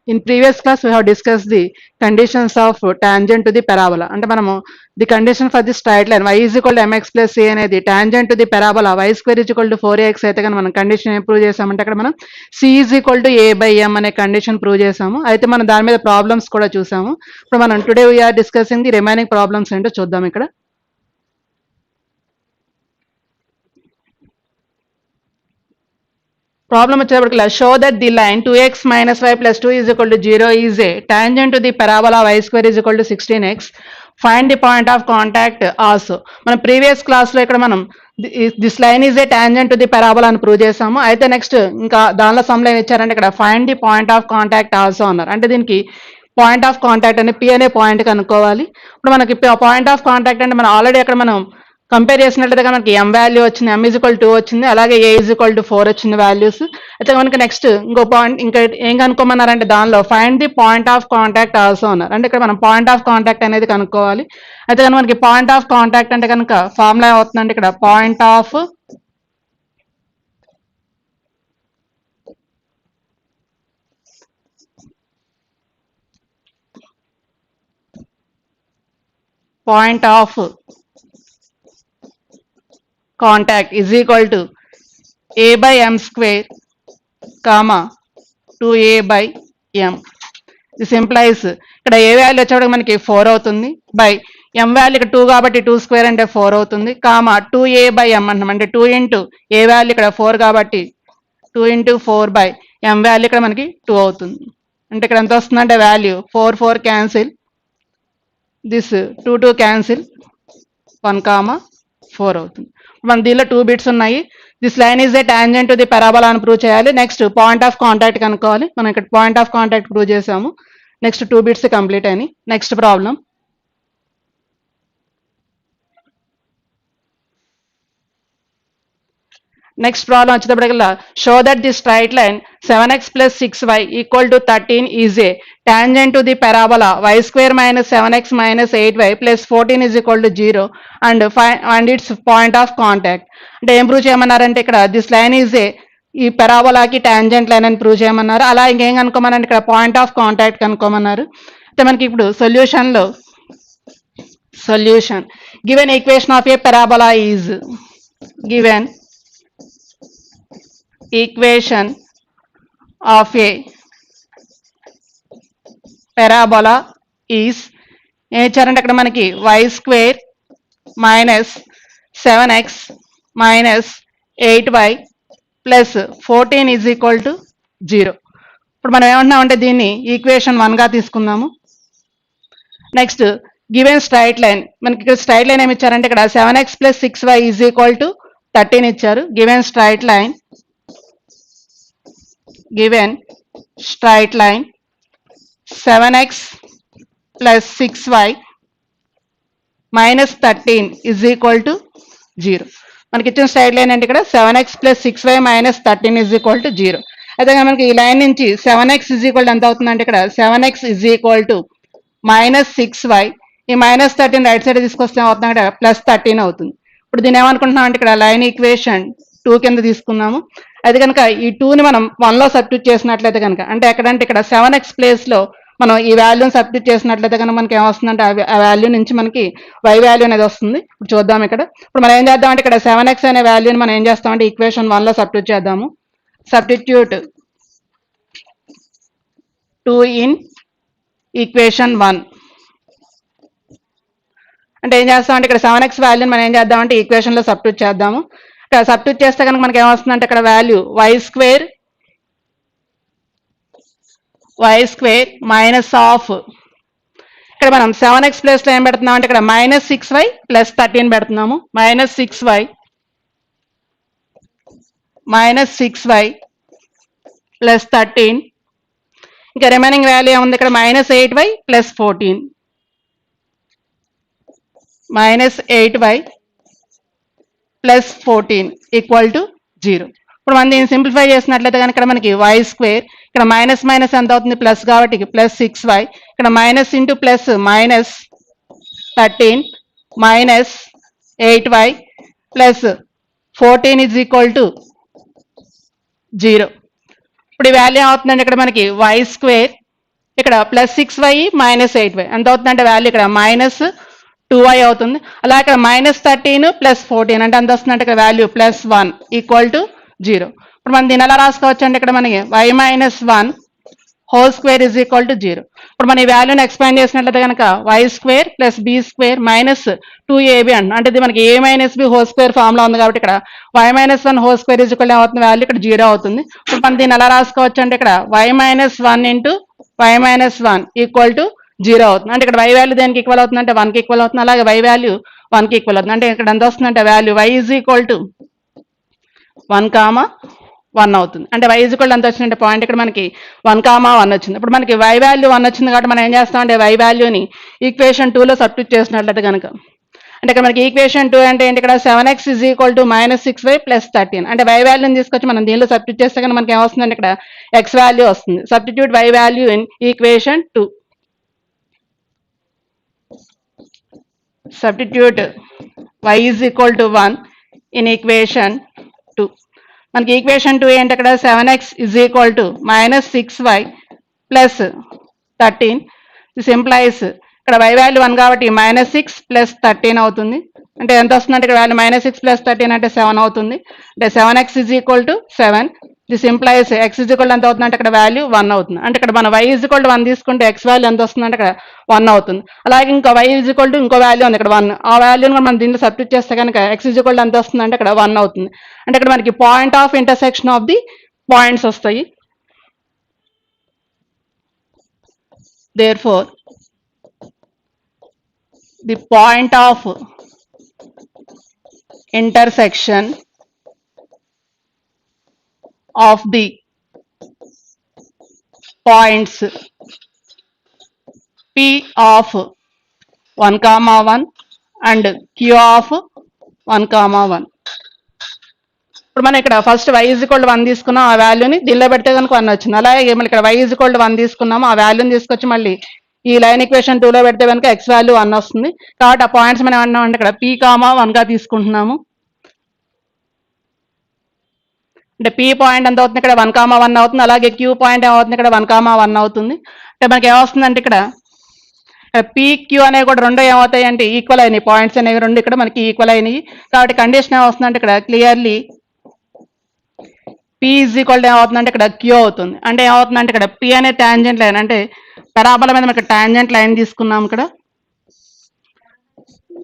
In previous class, we have discussed the conditions of tangent to the parabola. అంటే మనము the condition for the straight line y is equal to mx plus c అనేది tangent to the parabola y square is equal to 4ax అయితే కానీ మనం condition ఏం prove చేసామంటే అక్కడ మనం c is equal to a by m అనే condition prove చేసాము. అయితే మనం దాని మీద ప్రాబ్లమ్స్ కూడా చూసాము. ఇప్పుడు మనం today we are discussing the remaining problems ఏంటో చూద్దాం. ఇక్కడ ప్రాబ్లం వచ్చేటప్పటికి show that the line 2x minus y plus 2 is equal to 0 is a tangent to the parabola y square is equal to 16x. Find the point of contact also. మన previous క్లాస్లో ఇక్కడ మనం this line is a tangent to the parabola అని prove చేసాము. అయితే next ఇంకా దానిలో సమ్లో ఏం ఇచ్చారంటే ఇక్కడ find the point of contact also అన్నారు. అంటే దీనికి పాయింట్ ఆఫ్ కాంటాక్ట్ అని పి అనే పాయింట్ కనుక్కోవాలి. ఇప్పుడు మనకి పాయింట్ ఆఫ్ కాంటాక్ట్ అంటే మనం ఆల్రెడీ అక్కడ మనం కంపేర్ చేసినట్లయితే మనకి ఎం వాల్యూ వచ్చింది, ఎం ఈజ్ ఈక్వల్ 2 వచ్చింది, అలాగే ఏ ఈజ్ ఈక్వల్ టు 4 వచ్చింది వాల్యూస్. అయితే మనకి నెక్స్ట్ ఇంకో పాయింట్ ఇంకా ఏం కనుక్కోమన్నారంటే దానిలో find the point of contact also అన్నారు. అంటే ఇక్కడ మనం పాయింట్ ఆఫ్ కాంటాక్ట్ అనేది కనుక్కోవాలి. అయితే కనుక మనకి పాయింట్ ఆఫ్ కాంటాక్ట్ అంటే కనుక ఫార్ములా అవుతుందంటే ఇక్కడ point of contact is equal to a by m square comma 2a by m. This implies ఇక్కడ ఏ వాల్యూ వచ్చేప్పటికి మనకి 4 అవుతుంది బై m వాల్యూ ఇక్కడ 2 కాబట్టి 2 స్క్వేర్ అంటే 4 అవుతుంది కామా 2a by m అంటాం. అంటే 2 ఇంటూ ఏ వాల్యూ ఇక్కడ 4 కాబట్టి 2 ఇంటూ 4 బై m వాల్యూ ఇక్కడ మనకి 2 అవుతుంది. అంటే ఇక్కడ ఎంత వస్తుందంటే value 4 4 cancel, this 2 2 cancel, 1 comma 4 అవుతుంది. మన దీనిలో 2 బిట్స్ ఉన్నాయి. This line is a tangent to the parabola అని ప్రూవ్ చేయాలి. నెక్స్ట్ పాయింట్ ఆఫ్ కాంటాక్ట్ కనుక్కోవాలి. మనం ఇక్కడ పాయింట్ ఆఫ్ కాంటాక్ట్ ప్రూవ్ చేసాము. నెక్స్ట్ 2 బిట్స్ కంప్లీట్ అయినాయి. నెక్స్ట్ ప్రాబ్లం వచ్చేటప్పటికల్లా show that the straight line 7x plus 6y equal to 13 is a tangent to the parabola y square minus 7x minus 8y plus 14 is equal to 0 and its point of contact. అంటే ఏం prove చేయమన్నారంటే ఇక్కడ this line is ఏ ఈ పెరాబోలాకి tangent line అని prove చేయమన్నారు. అలా ఇంకేం కనుక్కోమన్నారు ఇక్కడ point of contact కనుక్కోమన్నారు. అయితే మనకి ఇప్పుడు solution given equation of a parabola is given equation of a parabola is ఏం ఇచ్చారంటే అక్కడ మనకి y square minus 7x minus 8y plus 14 is equal to 0. ఇప్పుడు మనం ఏమంటున్నామంటే దీన్ని ఈక్వేషన్ 1గా తీసుకుందాము. నెక్స్ట్ గివెన్ స్ట్రైట్ లైన్, మనకి ఇక్కడ స్ట్రైట్ లైన్ ఏమి ఇచ్చారంటే ఇక్కడ 7x plus 6y is equal to 13 ఇచ్చారు. Given straight line 7x plus 6y minus 13 is equal to 0. మనకి ఇచ్చిన స్ట్రైట్ లైన్ అంటే ఇక్కడ 7x plus 6y minus 13 is equal to 0. అయితే మనకి ఈ లైన్ నుంచి 7x is equal to ఎంత అవుతుందంటే ఇక్కడ 7x is equal to minus 6y, ఈ మైనస్ 13 రైట్ సైడ్ తీసుకొస్తే అవుతుంది ఇక్కడ ప్లస్ 13 అవుతుంది. ఇప్పుడు దీన్ని ఏమనుకుంటున్నాం అంటే ఇక్కడ లైన్ ఈక్వేషన్ 2 కింద తీసుకున్నాము. అయితే కనుక ఈ 2ని మనం 1లో సబ్స్టిట్యూట్ చేసినట్లయితే కనుక అంటే ఎక్కడంటే ఇక్కడ 7x ప్లేస్లో మనం ఈ వాల్యూని సబ్స్టిట్యూట్ చేసినట్లయితే కనుక మనకి ఏమొస్తుందంటే ఆ వాల్యూ నుంచి మనకి y వాల్యూ అనేది వస్తుంది. ఇప్పుడు చూద్దాం ఇక్కడ. ఇప్పుడు మనం ఏం చేద్దామంటే ఇక్కడ 7x అనే వాల్యూని మనం ఏం చేస్తామంటే ఈక్వేషన్ 1లో సబ్స్టిట్యూట్ చేద్దాము. సబ్స్టిట్యూట్ 2 ఇన్ ఈక్వేషన్ 1 అంటే ఏం చేస్తామంటే ఇక్కడ 7x వాల్యూని మనం ఏం చేద్దామంటే ఈక్వేషన్లో సబ్స్టిట్యూట్ చేద్దాము. ఇక్కడ సబ్స్టిట్యూట్ చేస్తే కనుక మనకి ఏమొస్తుందంటే ఇక్కడ value y square minus of ఇక్కడ మనం 7x ప్లేస్లో ఏం పెడుతున్నాం అంటే ఇక్కడ మైనస్ 6y ప్లస్ 13 పెడుతున్నాము. మైనస్ 6y ప్లస్ 13, ఇంకా రిమైనింగ్ వాల్యూ ఏముంది ఇక్కడ minus 8y plus 14, minus 8y plus 14 equal to 0. ఇప్పుడు మనం దీన్ని సింప్లిఫై చేసినట్లయితే కనుక ఇక్కడ మనకి వై స్క్వేర్ ఇక్కడ మైనస్ మైనస్ ఎంత అవుతుంది ప్లస్ కాబట్టి ప్లస్ 6y, ఇక్కడ minus into plus minus 13 minus 8y plus 14 is equal to 0. ఇప్పుడు ఈ వాల్యూ అవుతుందండి ఇక్కడ మనకి వై స్క్వేర్ ఇక్కడ +6y -8y ఎంత అవుతుందంటే వాల్యూ ఇక్కడ -2y అవుతుంది. అలా ఇక్కడ -13 +14 అంటే ఎంత వస్తుందంటే ఇక్కడ వాల్యూ +1 = 0. ఇప్పుడు మనం దీన్ని ఎలా రాసుకోవచ్చు అంటే ఇక్కడ మనకి y - 1 హోల్ స్క్వేర్ = 0. ఇప్పుడు మనం ఈ వాల్యూని ఎక్స్పాండ్ చేసినట్లయితే కనుక y² + b² - 2ab అంటే ఇది మనకి a - b whole square formula ఉంది కాబట్టి ఇక్కడ y - 1 హోల్ స్క్వేర్ ఏమవుతుంది వాల్యూ ఇక్కడ 0 అవుతుంది. ఇప్పుడు మనం దీన్ని ఎలా రాసుకోవచ్చు అంటే ఇక్కడ y - 1 × y - 1 = 0 అవుతుంది. అంటే ఇక్కడ y వాల్యూ దేనికి ఈక్వల్ అవుతుంది అంటే 1కి ఈక్వల్ అవుతుంది. అలాగే y వాల్యూ 1కి ఈక్వల్ అవుతుంది. అంటే ఇక్కడ ఎంత వస్తుందంటే వాల్యూ y = 1, అవుతుంది. అంటే y ఎంత వచ్చిందంటే పాయింట్ ఇక్కడ మనకి 1, 1 వచ్చింది. ఇప్పుడు మనకి y వాల్యూ 1 వచ్చింది కాబట్టి మనం ఏం చేస్తామంటే y వాల్యూని ఈక్వేషన్ 2లో సబ్స్టిట్యూట్ చేసినట్లయితే కనుక అంటే ఇక్కడ మనకి ఈక్వేషన్ 2 అంటే ఏంటి ఇక్కడ 7x = -6y + 13 అంటే y వాల్యూని తీసుకొచ్చి మనం దీనిలో సబ్స్టిట్యూట్ చేస్తే కనుక మనకి ఏమొస్తుందంటే ఇక్కడ x వాల్యూ వస్తుంది. Substitute y value in equation 2. Substitute y = 1 in equation 2. మనకి ఈక్వేషన్ 2 ఏంటి అక్కడ 7x = -6y + 13. దిస్ ఇంప్లైస్ ఇక్కడ y వాల్యూ 1 కాబట్టి -6 + 13 అవుతుంది. అంటే ఎంత వస్తుందంటే ఇక్కడ వాల్యూ -6 + 13 అంటే 7 అవుతుంది. అంటే 7x = 7. దిస్ ఇంప్లైస్ x = ఎంత అవుతుందంటే ఇక్కడ వాల్యూ 1 అవుతుంది. అంటే ఇక్కడ మనం y = 1 తీసుకుంటే x వాల్యూ ఎంత వస్తుందంటే ఇక్కడ 1 అవుతుంది. అలాగే ఇంకా y = ఇంకో వాల్యూ ఉంది ఇక్కడ 1. ఆ వాల్యూని మనం దీనిలో సబ్స్టిట్యూట్ చేస్తే కనుక x = ఎంత వస్తుందంటే ఇక్కడ 1 అవుతుంది. అంటే ఇక్కడ మనకి point of intersection of the points వస్తాయి. therefore the point of intersection of the points P of 1, 1 and Q of 1, 1. ఇప్పుడు మనం ఇక్కడ ఫస్ట్ y = 1 తీసుకున్నాం, ఆ వాల్యూని దీనిలో పెడితే కనుక 1 వచ్చింది. అలాగే మళ్ళీ ఇక్కడ y = 1 తీసుకున్నాము, ఆ వాల్యూని తీసుకొచ్చి మళ్ళీ ఈ లైన్ ఈక్వేషన్ 2లో పెడితే కనుక x వాల్యూ 1 వస్తుంది. కాబట్టి ఆ పాయింట్స్ మనం ఏమన్నామంటే ఇక్కడ P, 1గా తీసుకుంటున్నాము. అంటే P పాయింట్ ఎంత అవుతుంది ఇక్కడ 1, 1 అవుతుంది. అలాగే Q పాయింట్ ఏమవుతుంది ఇక్కడ 1, 1 అవుతుంది. అంటే మనకి ఏమొస్తుందంటే ఇక్కడ PQ అనేవి కూడా రెండు ఏమవుతాయి అంటే ఈక్వల్ అయినాయి. పాయింట్స్ అనేవి రెండు ఇక్కడ మనకి ఈక్వల్ అయినాయి. కాబట్టి కండిషన్ ఏమవుతుందంటే ఇక్కడ క్లియర్లీ P = ఏమవుతుందంటే ఇక్కడ Q అవుతుంది. అంటే ఏమవుతుందంటే ఇక్కడ P అనే టాంజెంట్ లైన్ అంటే పరాబోలా మీద మనకి టాంజెంట్ లైన్ తీసుకున్నాం. ఇక్కడ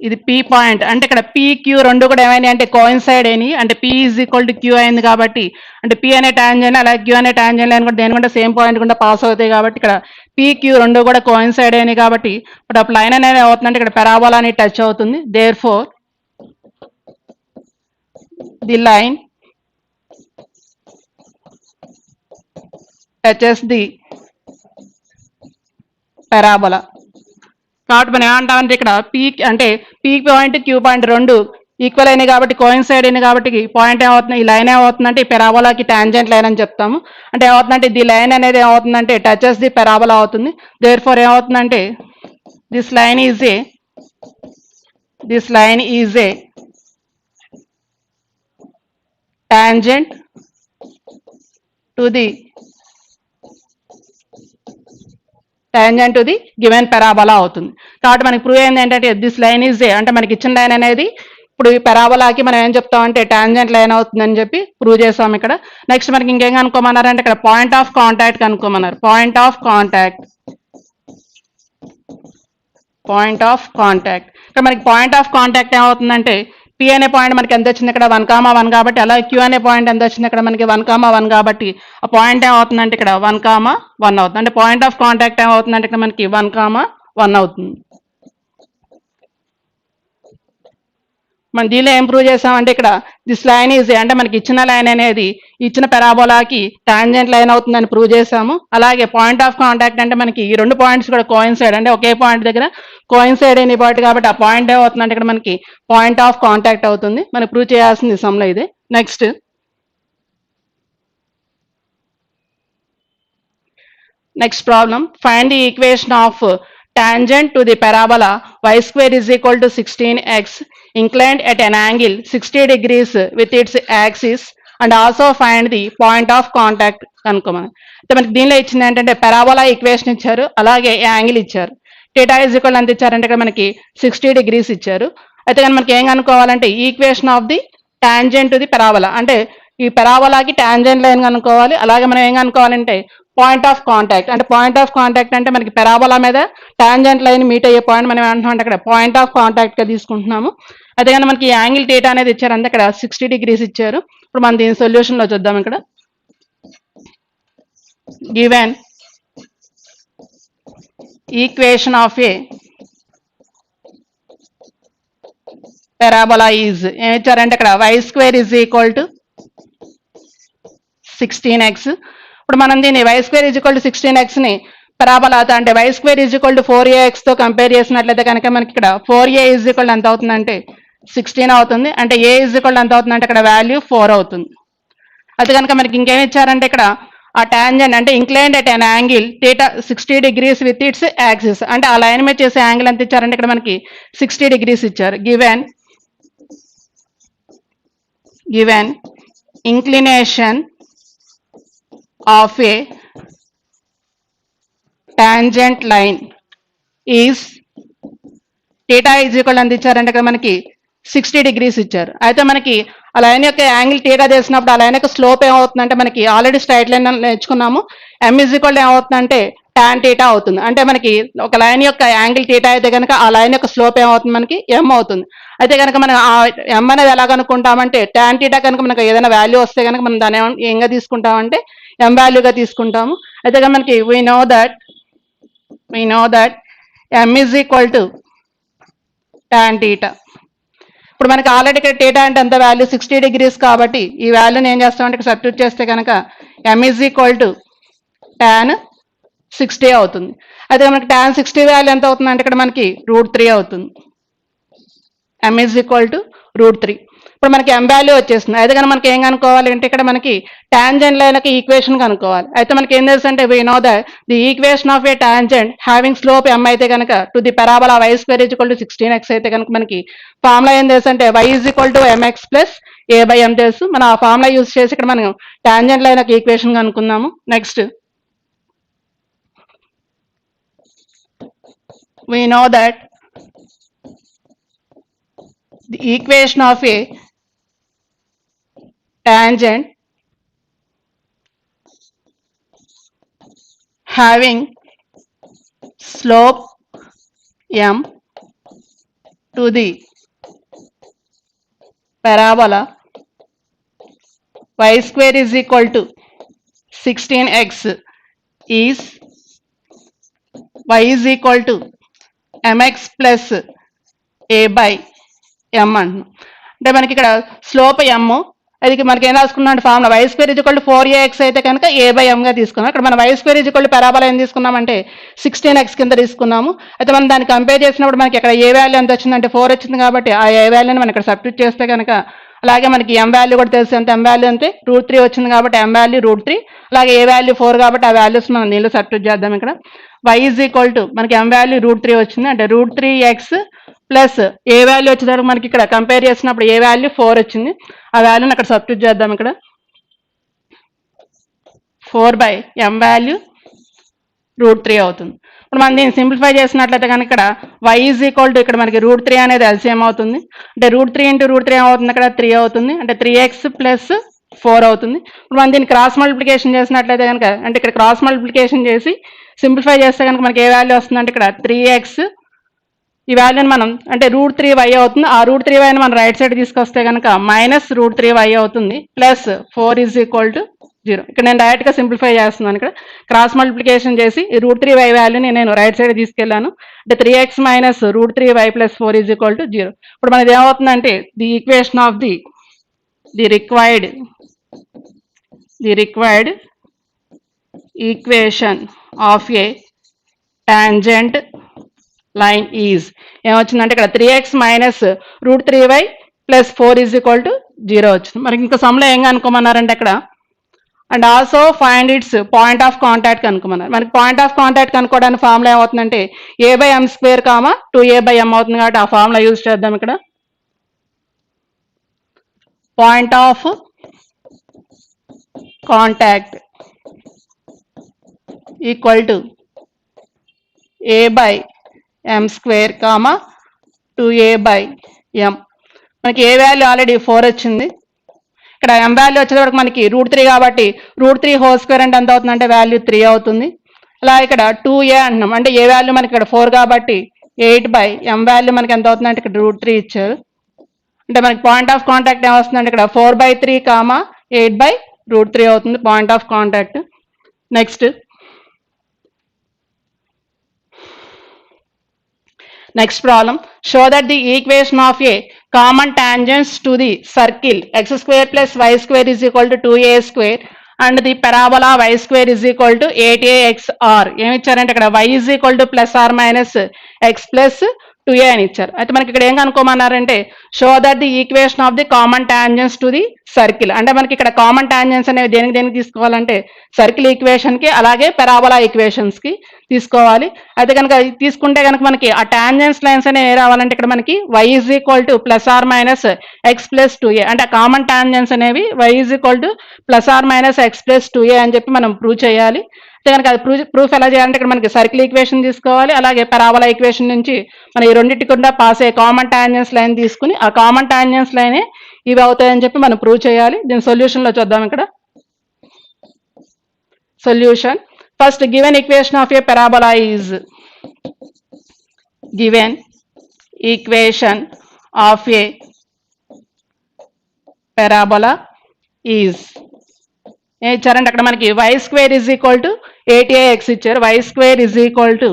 ఇది P పాయింట్ అంటే ఇక్కడ PQ రెండు కూడా ఏమైనాయి అంటే కోయిన్సైడ్ అయినాయి. అంటే P = Q అయింది కాబట్టి అంటే P అనే టాంజెంట్ అలాగే Q అనే టాంజెంట్ లైన్ కూడా దేని కూడా సేమ్ పాయింట్ కూడా పాస్ అవుతాయి. కాబట్టి ఇక్కడ PQ రెండు కూడా కోయిన్సైడ్ అయినాయి కాబట్టి ఇప్పుడు ఆ లైన్ అనేది ఏమవుతుందంటే ఇక్కడ పరాబోలాని టచ్ అవుతుంది. therefore the line touches the parabola. కాబట్టి మనం ఏమంటామంటే ఇక్కడ P అంటే P పాయింట్ Q పాయింట్ రెండు ఈక్వల్ అయినాయి కాబట్టి కోయిన్సైడ్ అయినాయి కాబట్టి పాయింట్ ఏమవుతుంది ఈ లైన్ ఏమవుతుందంటే ఈ పెరాబోలాకి టాంజెంట్ లైన్ అని చెప్తాము. అంటే ఏమవుతుందంటే ది లైన్ అనేది ఏమవుతుందంటే టచెస్ ది పెరాబోలా అవుతుంది. therefore ఏమవుతుందంటే this line is a tangent to the given parabola అవుతుంది. కాబట్టి మనకి ప్రూవ్ అయింది ఏంటంటే దిస్ లైన్ ఈజ్ ఏ అంటే మనకి ఇచ్చిన లైన్ అనేది ఇప్పుడు ఈ పెరాబోలాకి మనం ఏం చెప్తామంటే టాంజెంట్ లైన్ అవుతుందని చెప్పి ప్రూవ్ చేసాం. ఇక్కడ నెక్స్ట్ మనకి ఇంకేం కనుక్కోమన్నారంటే ఇక్కడ పాయింట్ ఆఫ్ కాంటాక్ట్ కనుక్కోమన్నారు. పాయింట్ ఆఫ్ కాంటాక్ట్ ఇక్కడ మనకి పాయింట్ ఆఫ్ కాంటాక్ట్ ఏమవుతుందంటే P అనే పాయింట్ మనకి ఎంత వచ్చింది ఇక్కడ 1, 1 కాబట్టి అలాగే Q అనే పాయింట్ ఎంత వచ్చింది ఇక్కడ మనకి 1, 1 కాబట్టి ఆ పాయింట్ ఏమవుతుందంటే ఇక్కడ 1, 1 అవుతుంది. అంటే పాయింట్ ఆఫ్ కాంటాక్ట్ ఏమవుతుందంటే ఇక్కడ మనకి 1, 1 అవుతుంది. మనం దీనిలో ఏం ప్రూవ్ చేసామంటే ఇక్కడ దిస్ లైన్ ఈజ్ అంటే మనకి ఇచ్చిన లైన్ అనేది ఇచ్చిన పెరాబోలాకి టాంజెంట్ లైన్ అవుతుందని ప్రూవ్ చేసాము. అలాగే పాయింట్ ఆఫ్ కాంటాక్ట్ అంటే మనకి ఈ రెండు పాయింట్స్ కూడా కోయిన్సైడ్ అంటే ఒకే పాయింట్ దగ్గర కోయిన్సైడ్ అయిన పాయింట్ కాబట్టి ఆ పాయింట్ ఏమవుతుందంటే ఇక్కడ మనకి పాయింట్ ఆఫ్ కాంటాక్ట్ అవుతుంది. మనకి ప్రూవ్ చేయాల్సింది సమ్లో ఇదే. Next problem find the equation of tangent to the parabola y² = 16x inclined at an angle 60 degrees with its axis and also find the point of contact కనుక్కోమని. అయితే మనకి దీనిలో ఇచ్చింది ఏంటంటే పారాబోలా ఈక్వేషన్ ఇచ్చారు, అలాగే యాంగిల్ ఇచ్చారు. థీటా ఈజ్ ఈక్వల్ ఎంత ఇచ్చారంటే ఇక్కడ మనకి 60 degrees ఇచ్చారు. అయితే కానీ మనకి ఏం కనుక్కోవాలంటే equation of the tangent to the parabola, అంటే ఈ పారాబోలాకి టాంజెంట్ లైన్ కనుక్కోవాలి. అలాగే మనం ఏం కనుక్కోవాలంటే పాయింట్ ఆఫ్ కాంటాక్ట్, అంటే పాయింట్ ఆఫ్ కాంటాక్ట్ అంటే మనకి పారాబోలా మీద టాంజెంట్ లైన్ మీట్ అయ్యే పాయింట్ మనం ఏమంటున్నాం అంటే అక్కడ పాయింట్ ఆఫ్ కాంటాక్ట్ గా తీసుకుంటున్నాము. అదే కానీ మనకి యాంగిల్ థీటా అనేది ఇచ్చారు, అంటే అక్కడ 60 degrees ఇచ్చారు. ఇప్పుడు మనం దీని సొల్యూషన్ లో చూద్దాం. ఇక్కడ given equation of A parabola is ఏం ఇచ్చారంటే ఇక్కడ y² is equal to 16x. ఇప్పుడు మనం దీన్ని y² is equal to 16x ని పరాబోలాతో అంటే y² is equal to 4ax తో కంపేర్ చేసినట్లయితే కనుక మనకి ఇక్కడ 4a ఈజ్ ఈక్వల్ ఎంత అవుతుందంటే 16 అవుతుంది. అంటే a ఈజ్ ఈక్వల్ ఎంత అవుతుందంటే ఇక్కడ వాల్యూ 4 అవుతుంది. అది కనుక మనకి ఇంకేమి ఇచ్చారంటే ఇక్కడ ఆ టాంజెంట్ అంటే inclined at an angle theta 60 degrees with its axis, అంటే ఆ లైన్ మీద చేసే యాంగిల్ ఎంత ఇచ్చారంటే ఇక్కడ మనకి 60 degrees ఇచ్చారు. Given inclination of a tangent line is theta is equal ఎంత ఇచ్చారంటే ఇక్కడ మనకి 60 degrees ఇచ్చారు. అయితే మనకి ఆ లైన్ యొక్క యాంగిల్ థీటా చేసినప్పుడు ఆ లైన్ యొక్క స్లోప్ ఏమవుతుందంటే మనకి ఆల్రెడీ స్ట్రైట్ లైన్ నేర్చుకున్నాము, m is equal ఏమవుతుందంటే tan theta అవుతుంది. అంటే మనకి ఒక లైన్ యొక్క యాంగిల్ థీటా అయితే కనుక ఆ లైన్ యొక్క స్లోప్ ఏమవుతుంది మనకి m అవుతుంది. అయితే కనుక మనం ఆ m అనేది ఎలా కనుక్కుంటామంటే tan theta కనుక మనకు ఏదైనా వాల్యూ వస్తే కనుక మనం దాన్ని ఏంగా తీసుకుంటామంటే m వాల్యూగా తీసుకుంటాము. అయితే కనుక మనకి we know that m is equal to tan theta. ఇప్పుడు మనకి ఆల్రెడీ ఇక్కడ థీటా అంటే ఎంత వాల్యూ 60 degrees కాబట్టి ఈ వాల్యూని ఏం చేస్తామంటే సబ్స్టిట్యూట్ చేస్తే కనుక m is equal to tan 60 అవుతుంది. అదే మనకి tan 60 వాల్యూ ఎంత అవుతుంది అంటే ఇక్కడ మనకి √3 అవుతుంది. m is equal to √3. ఇప్పుడు మనకి m వాల్యూ వచ్చేస్తుంది. అయితే కనుక మనకి ఏం కనుక్కోవాలి అంటే ఇక్కడ మనకి టాంజెంట్ లైన్కి ఈక్వేషన్ కనుక్కోవాలి. అయితే మనకి ఏం తెలుసు అంటే we know that the equation of a tangent having slope m అయితే కనుక to the parabola y² is equal to 16x అయితే కనుక మనకి ఫార్ములా ఏం తెలుసు అంటే y is equal to mx plus a by m తెలుసు. మనం ఆ ఫార్ములా యూజ్ చేసి ఇక్కడ మనం టాంజెంట్ లైన్కి ఈక్వేషన్ కనుక్కుందాము. Next we know that the equation of a tangent having slope m to the parabola y² is equal to 16x is y is equal to mx plus a by m అంటున్నాం. అంటే మనకి ఇక్కడ slope m, అది మనకి ఏం రాసుకున్నాం అంటే formula y² is equal to 4ax అయితే కనుక a by m గా తీసుకున్నాం. ఇక్కడ మనం y² is equal to parabola ఏం తీసుకున్నామంటే 16x కింద తీసుకున్నాము. అయితే మనం దాన్ని కంపేర్ చేసినప్పుడు మనకి ఇక్కడ ఏ వాల్యూ ఎంత వచ్చిందంటే 4 వచ్చింది కాబట్టి ఆ ఏ వాల్యూని మనం ఇక్కడ సబ్స్టిట్యూట్ చేస్తే కనుక అలాగే మనకి m వాల్యూ కూడా తెలుసు, ఎంత m వాల్యూ అంతే √3 వచ్చింది కాబట్టి m వాల్యూ √3, అలాగే ఏ వాల్యూ 4 కాబట్టి ఆ వాల్యూస్ మనం దీనిలో సబ్స్టిట్యూట్ చేద్దాం. ఇక్కడ y is equal to మనకి m వాల్యూ √3 వచ్చింది, అంటే √3x ప్లస్ ఏ వాల్యూ వచ్చేసరికి మనకి ఇక్కడ కంపేర్ చేసినప్పుడు ఏ వాల్యూ 4 వచ్చింది, ఆ వాల్యూని అక్కడ సబ్స్టిట్యూట్ చేద్దాం. ఇక్కడ 4 by m వాల్యూ √3 అవుతుంది. ఇప్పుడు మనం దీన్ని సింప్లిఫై చేసినట్లయితే కనుక ఇక్కడ y is equal to ఇక్కడ మనకి √3 అనేది LCM అవుతుంది, అంటే √3 into √3 ఏమవుతుంది ఇక్కడ 3 అవుతుంది, అంటే 3x plus 4 అవుతుంది. ఇప్పుడు మనం దీన్ని క్రాస్ మల్టిప్లికేషన్ చేసినట్లయితే కనుక అంటే ఇక్కడ క్రాస్ మల్టిప్లికేషన్ చేసి సింప్లిఫై చేస్తే కనుక మనకి ఏ వాల్యూ వస్తుందంటే ఇక్కడ 3x, ఈ వాల్యూని మనం అంటే √3y అవుతుంది, ఆ √3y మనం రైట్ సైడ్ తీసుకొస్తే కనుక -√3y అవుతుంది, ప్లస్ 4 is equal to 0. ఇక్కడ నేను డైరెక్ట్ గా సింప్లిఫై చేస్తున్నాను. ఇక్కడ క్రాస్ మల్టిప్లికేషన్ చేసి ఈ √3y వాల్యూని నేను రైట్ సైడ్ తీసుకెళ్లాను, అంటే 3x - √3y + 4 is equal to 0. ఇప్పుడు మనది ఏమవుతుందంటే the equation of the required equation of a tangent line is ఏమొచ్చిందంటే ఇక్కడ 3x - √3y + 4 is equal to 0 వచ్చింది. మరి ఇంకా సమ్లో ఏం కనుక్కోమన్నారంటే అక్కడ and also find its point of contact కనుక్కోమన్నారు. మనకి పాయింట్ ఆఫ్ కాంటాక్ట్ కనుక్కోవడానికి ఫార్ములా ఏమవుతుందంటే a/m² 2a/m అవుతుంది కాబట్టి ఆ ఫార్ములా యూజ్ చేద్దాం. ఇక్కడ point of contact equal to a/m² comma 2a/m. మనకి ఏ వాల్యూ ఆల్రెడీ 4 వచ్చింది, ఇక్కడ m వాల్యూ వచ్చేటప్పటికి మనకి √3 కాబట్టి √3² అంటే ఎంత అవుతుంది అంటే వాల్యూ 3 అవుతుంది. అలా ఇక్కడ 2a అంటున్నాం అంటే ఏ వాల్యూ మనకి ఇక్కడ 4 కాబట్టి 8/m వాల్యూ మనకి ఎంత అవుతుంది అంటే ఇక్కడ √3 ఇచ్చారు. అంటే మనకి పాయింట్ ఆఫ్ కాంటాక్ట్ ఏమొస్తుందంటే ఇక్కడ 4/3 కామా 8/√3 అవుతుంది point of contact. Next problem, show that the equation of a common tangents to the circle x² plus y² is equal to 2a² and the parabola y² is equal to 8ax are ఏమి ఇచ్చారంటే ఇక్కడ y is equal to plus or minus x plus 2a అని ఇచ్చారు. అయితే మనకి ఇక్కడ ఏం కనుక్కోమన్నారంటే show that the equation of the common tangents to the circle. అంటే మనకి ఇక్కడ కామన్ టాంజెన్స్ అనేవి దేనికి తీసుకోవాలంటే సర్కిల్ ఈక్వేషన్ కి అలాగే పెరాబోలా ఈక్వేషన్స్ కి తీసుకోవాలి. అయితే కనుక తీసుకుంటే కనుక మనకి ఆ టాంజెన్స్ లైన్స్ అనేవి ఏ రావాలంటే ఇక్కడ మనకి y is equal to plus or minus x plus 2a అంటే కామన్ టాంజెన్స్ అనేవి y is equal to plus or minus x plus 2a అని చెప్పి మనం ప్రూవ్ చేయాలి. అయితే కనుక అది ప్రూఫ్ ఎలా చేయాలంటే ఇక్కడ మనకి సర్కిల్ ఈక్వేషన్ తీసుకోవాలి, అలాగే పెరాబోలా ఈక్వేషన్ నుంచి మన ఈ రెండింటి కూడా పాస్ అయ్యే కామన్ టాంజెన్స్ లైన్ తీసుకుని ఆ కామన్ టాంజెన్స్ లైనే ఇవి అవుతాయని చెప్పి మనం ప్రూవ్ చేయాలి. దీని సొల్యూషన్ లో చూద్దాం. ఇక్కడ solution, first given equation of a parabola is given equation of a parabola is ఏం ఇచ్చారంటే అక్కడ మనకి y² is equal to 8ax ఇచ్చారు, y² is equal to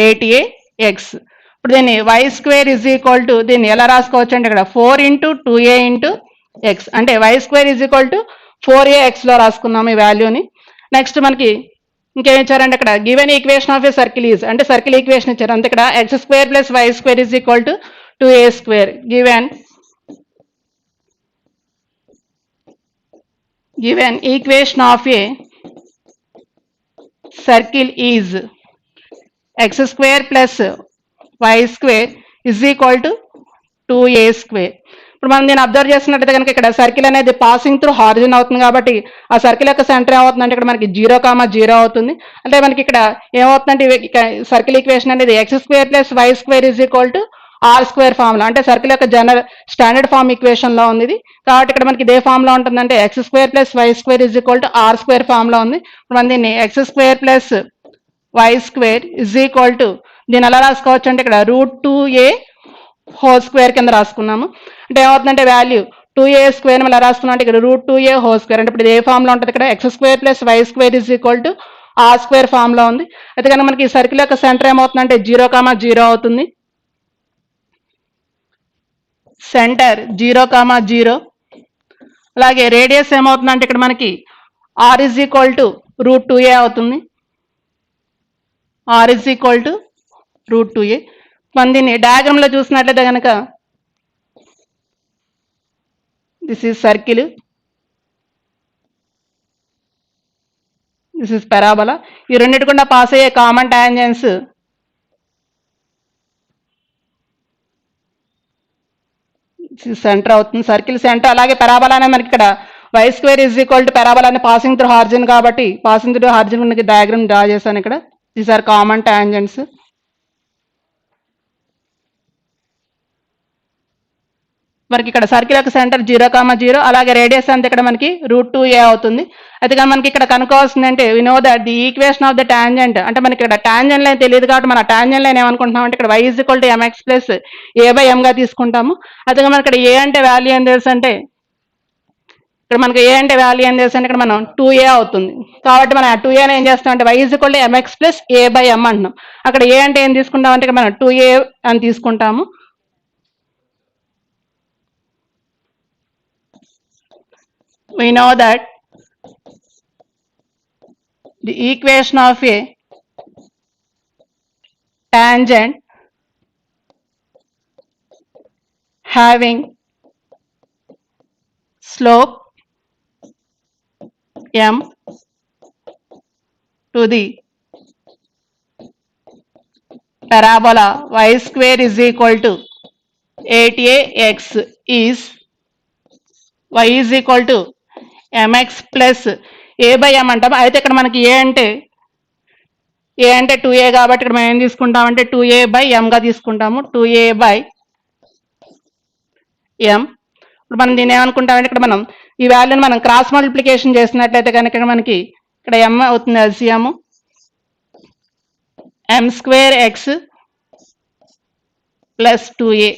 8ax. ఇప్పుడు దీన్ని y² is equal to దీన్ని ఎలా రాసుకోవచ్చు అంటే ఇక్కడ 4 into 2a into x అంటే y² is equal to 4ax లో రాసుకున్నాము ఈ వాల్యూని. నెక్స్ట్ మనకి ఇంకేం ఇచ్చారంటే అక్కడ given equation of a circle is అంటే సర్కిల్ ఈక్వేషన్ ఇచ్చారు, అంతే ఇక్కడ x² plus y² is equal to 2a². Given equation of a circle is x² plus y² is equal to 2a². ఇప్పుడు మనం దీన్ని అబ్జర్వ్ చేస్తున్నట్లయితే కనుక ఇక్కడ సర్కిల్ అనేది పాసింగ్ త్రూ హారిజన్ అవుతుంది కాబట్టి ఆ సర్కిల్ యొక్క సెంటర్ ఏమవుతుందంటే ఇక్కడ మనకి 0,0 అవుతుంది. అంటే మనకి ఇక్కడ ఏమవుతుందంటే సర్కిల్ ఈక్వేషన్ అనేది x² plus y² is equal to r² formula అంటే సర్కిల్ యొక్క జనరల్ స్టాండర్డ్ ఫార్మ్ ఈక్వేషన్ లో ఉంది ఇది. కాబట్టి ఇక్కడ మనకి ఇదే ఫామ్ లో ఉంటుందంటే x² plus y² is equal to r² form లో ఉంది. మనం దీన్ని x² plus y² is equal to దీన్ని ఎలా రాసుకోవచ్చు అంటే ఇక్కడ √2a² కింద రాసుకున్నాము. అంటే ఏమవుతుందంటే వాల్యూ 2a² ఎలా రాసుకున్నాం అంటే ఇక్కడ √2a² అంటే ఇప్పుడు ఇది ఏ ఫామ్ లో ఉంటుంది ఇక్కడ x² plus y² is equal to r² form లో ఉంది. అయితే కనుక మనకి ఈ సర్కిల్ యొక్క సెంటర్ ఏమవుతుందంటే 0,0 అవుతుంది. సెంటర్ 0,0 అలాగే రేడియస్ ఏమవుతుందంటే ఇక్కడ మనకి r is equal to √2a అవుతుంది. r is equal to √2a. మనం దీన్ని డయాగ్రామ్ లో చూసినట్లయితే కనుక this is circle, this is parabola. ఈ రెండింటి కూడా పాస్ అయ్యే కామన్ టాంజెన్స్ సెంటర్ అవుతుంది, సర్కిల్ సెంటర్. అలాగే పెరాబోలా అనేది మనకి ఇక్కడ y² is equal to parabola అని పాసింగ్ త్రూ హారిజన్ కాబట్టి పాసింగ్ త్రూ హారిజన్ మనకి డయాగ్రామ్ డ్రా చేశాను ఇక్కడ. These are common tangents. మనకి ఇక్కడ సర్కిల్ యొక్క సెంటర్ 0,0 అలాగే రేడియస్ అంతా ఇక్కడ మనకి √2a అవుతుంది. అయితే కానీ మనకి ఇక్కడ కనుక్కోవాల్సింది అంటే we know that the equation of the tangent అంటే మనకి ఇక్కడ టాంజెంట్ లైన్ తెలియదు కాబట్టి మన టాంజెంట్ లైన్ ఏమనుకుంటున్నాం అంటే ఇక్కడ y is equal to mx plus a/m గా తీసుకుంటాము. అయితే మనకి ఇక్కడ ఏ అంటే వాల్యూ ఏం తెలుసు అంటే ఇక్కడ మనకి ఏ అంటే వాల్యూ ఏం తెలుసు అంటే ఇక్కడ మనం 2a అవుతుంది. కాబట్టి మనం 2a ఏం చేస్తాం అంటే y is equal to mx plus a/m అంటున్నాం. అక్కడ ఏ అంటే ఏం తీసుకుంటాం అంటే మనం 2a అని తీసుకుంటాము. We know that the equation of a tangent having slope m to the parabola y² is equal to 8ax is y is equal to m x plus a by m అంటాం. అయితే ఇక్కడ మనకి ఏ అంటే 2a కాబట్టి ఇక్కడ మనం ఏం తీసుకుంటామంటే 2a బై ఎంగా తీసుకుంటాము. 2a బై ఎం. ఇప్పుడు మనం దీన్ని ఏమనుకుంటామంటే ఇక్కడ మనం ఈ వాల్యూని మనం క్రాస్ మల్టిప్లికేషన్ చేసినట్లయితే కనుక మనకి ఇక్కడ ఎం అవుతుంది ఎల్సిఎం ఎం స్క్వేర్ ఎక్స్ ప్లస్ 2a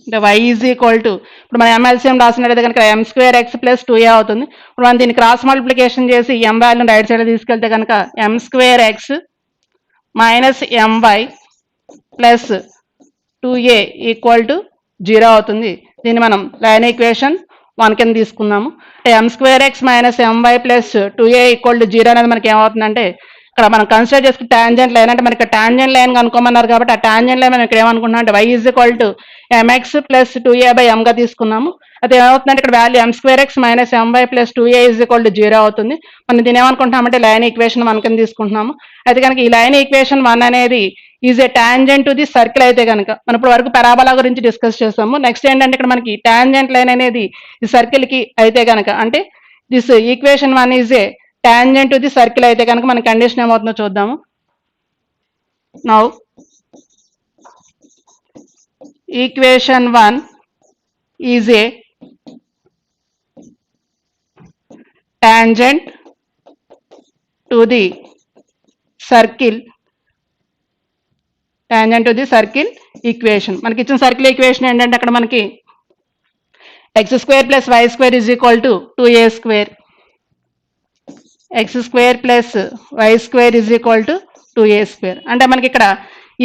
అంటే y ఈజ్ ఈక్వల్ టు ఇప్పుడు మనం ఎంఎల్సిఎం రాసినట్లయితే కనుక m square X plus 2a అవుతుంది. ఇప్పుడు మనం దీన్ని క్రాస్ మల్టిప్లికేషన్ చేసి ఎం వాల్యూని రైట్ సైడ్ తీసుకెళ్తే కనుక m square x minus m y plus 2a equal to 0 అవుతుంది. దీన్ని మనం లైన్ ఈక్వేషన్ 1 కింద తీసుకుందాము. అంటే m square x minus m y plus 2a equal to 0 అనేది మనకి ఏమవుతుందంటే ఇక్కడ మనం కన్సిడర్ చేసుకుని టాంజెంట్ లైన్ అంటే మనకి టాంజెంట్ లైన్ కనుక్కోమన్నారు కాబట్టి ఆ టాంజెంట్ లైన్ మనం ఇక్కడ ఏమనుకుంటున్నాం అంటే y is equal to m x plus 2a by ఎంగా తీసుకున్నాము. అయితే ఏమవుతుందంటే ఇక్కడ value m square x minus m y plus 2a is equal to 0 అవుతుంది. మనం దీన్ని ఏమనుకుంటున్నామంటే లైన్ ఈక్వేషన్ 1 కింద తీసుకుంటున్నాము. అయితే కనుక ఈ లైన్ ఈక్వేషన్ 1 అనేది is a tangent to the circle అయితే కనుక మనం ఇప్పుడు వరకు పరాబోలా గురించి డిస్కస్ చేస్తాము. నెక్స్ట్ ఏంటంటే ఇక్కడ మనకి టాంజెంట్ లైన్ అనేది ఈ సర్కిల్ కి అయితే కనుక అంటే this equation 1 is a tangent to the circle అయితే కనుక మన కండిషన్ ఏమవుతుందో చూద్దాము. Now equation 1 is a tangent to the circle tangent to the circle equation. మనకి ఇచ్చిన సర్కిల్ ఈక్వేషన్ ఏంటంటే అక్కడ మనకి x square plus y square is equal to 2a square x square plus y square is equal to 2a square. అంటే మనకి ఇక్కడ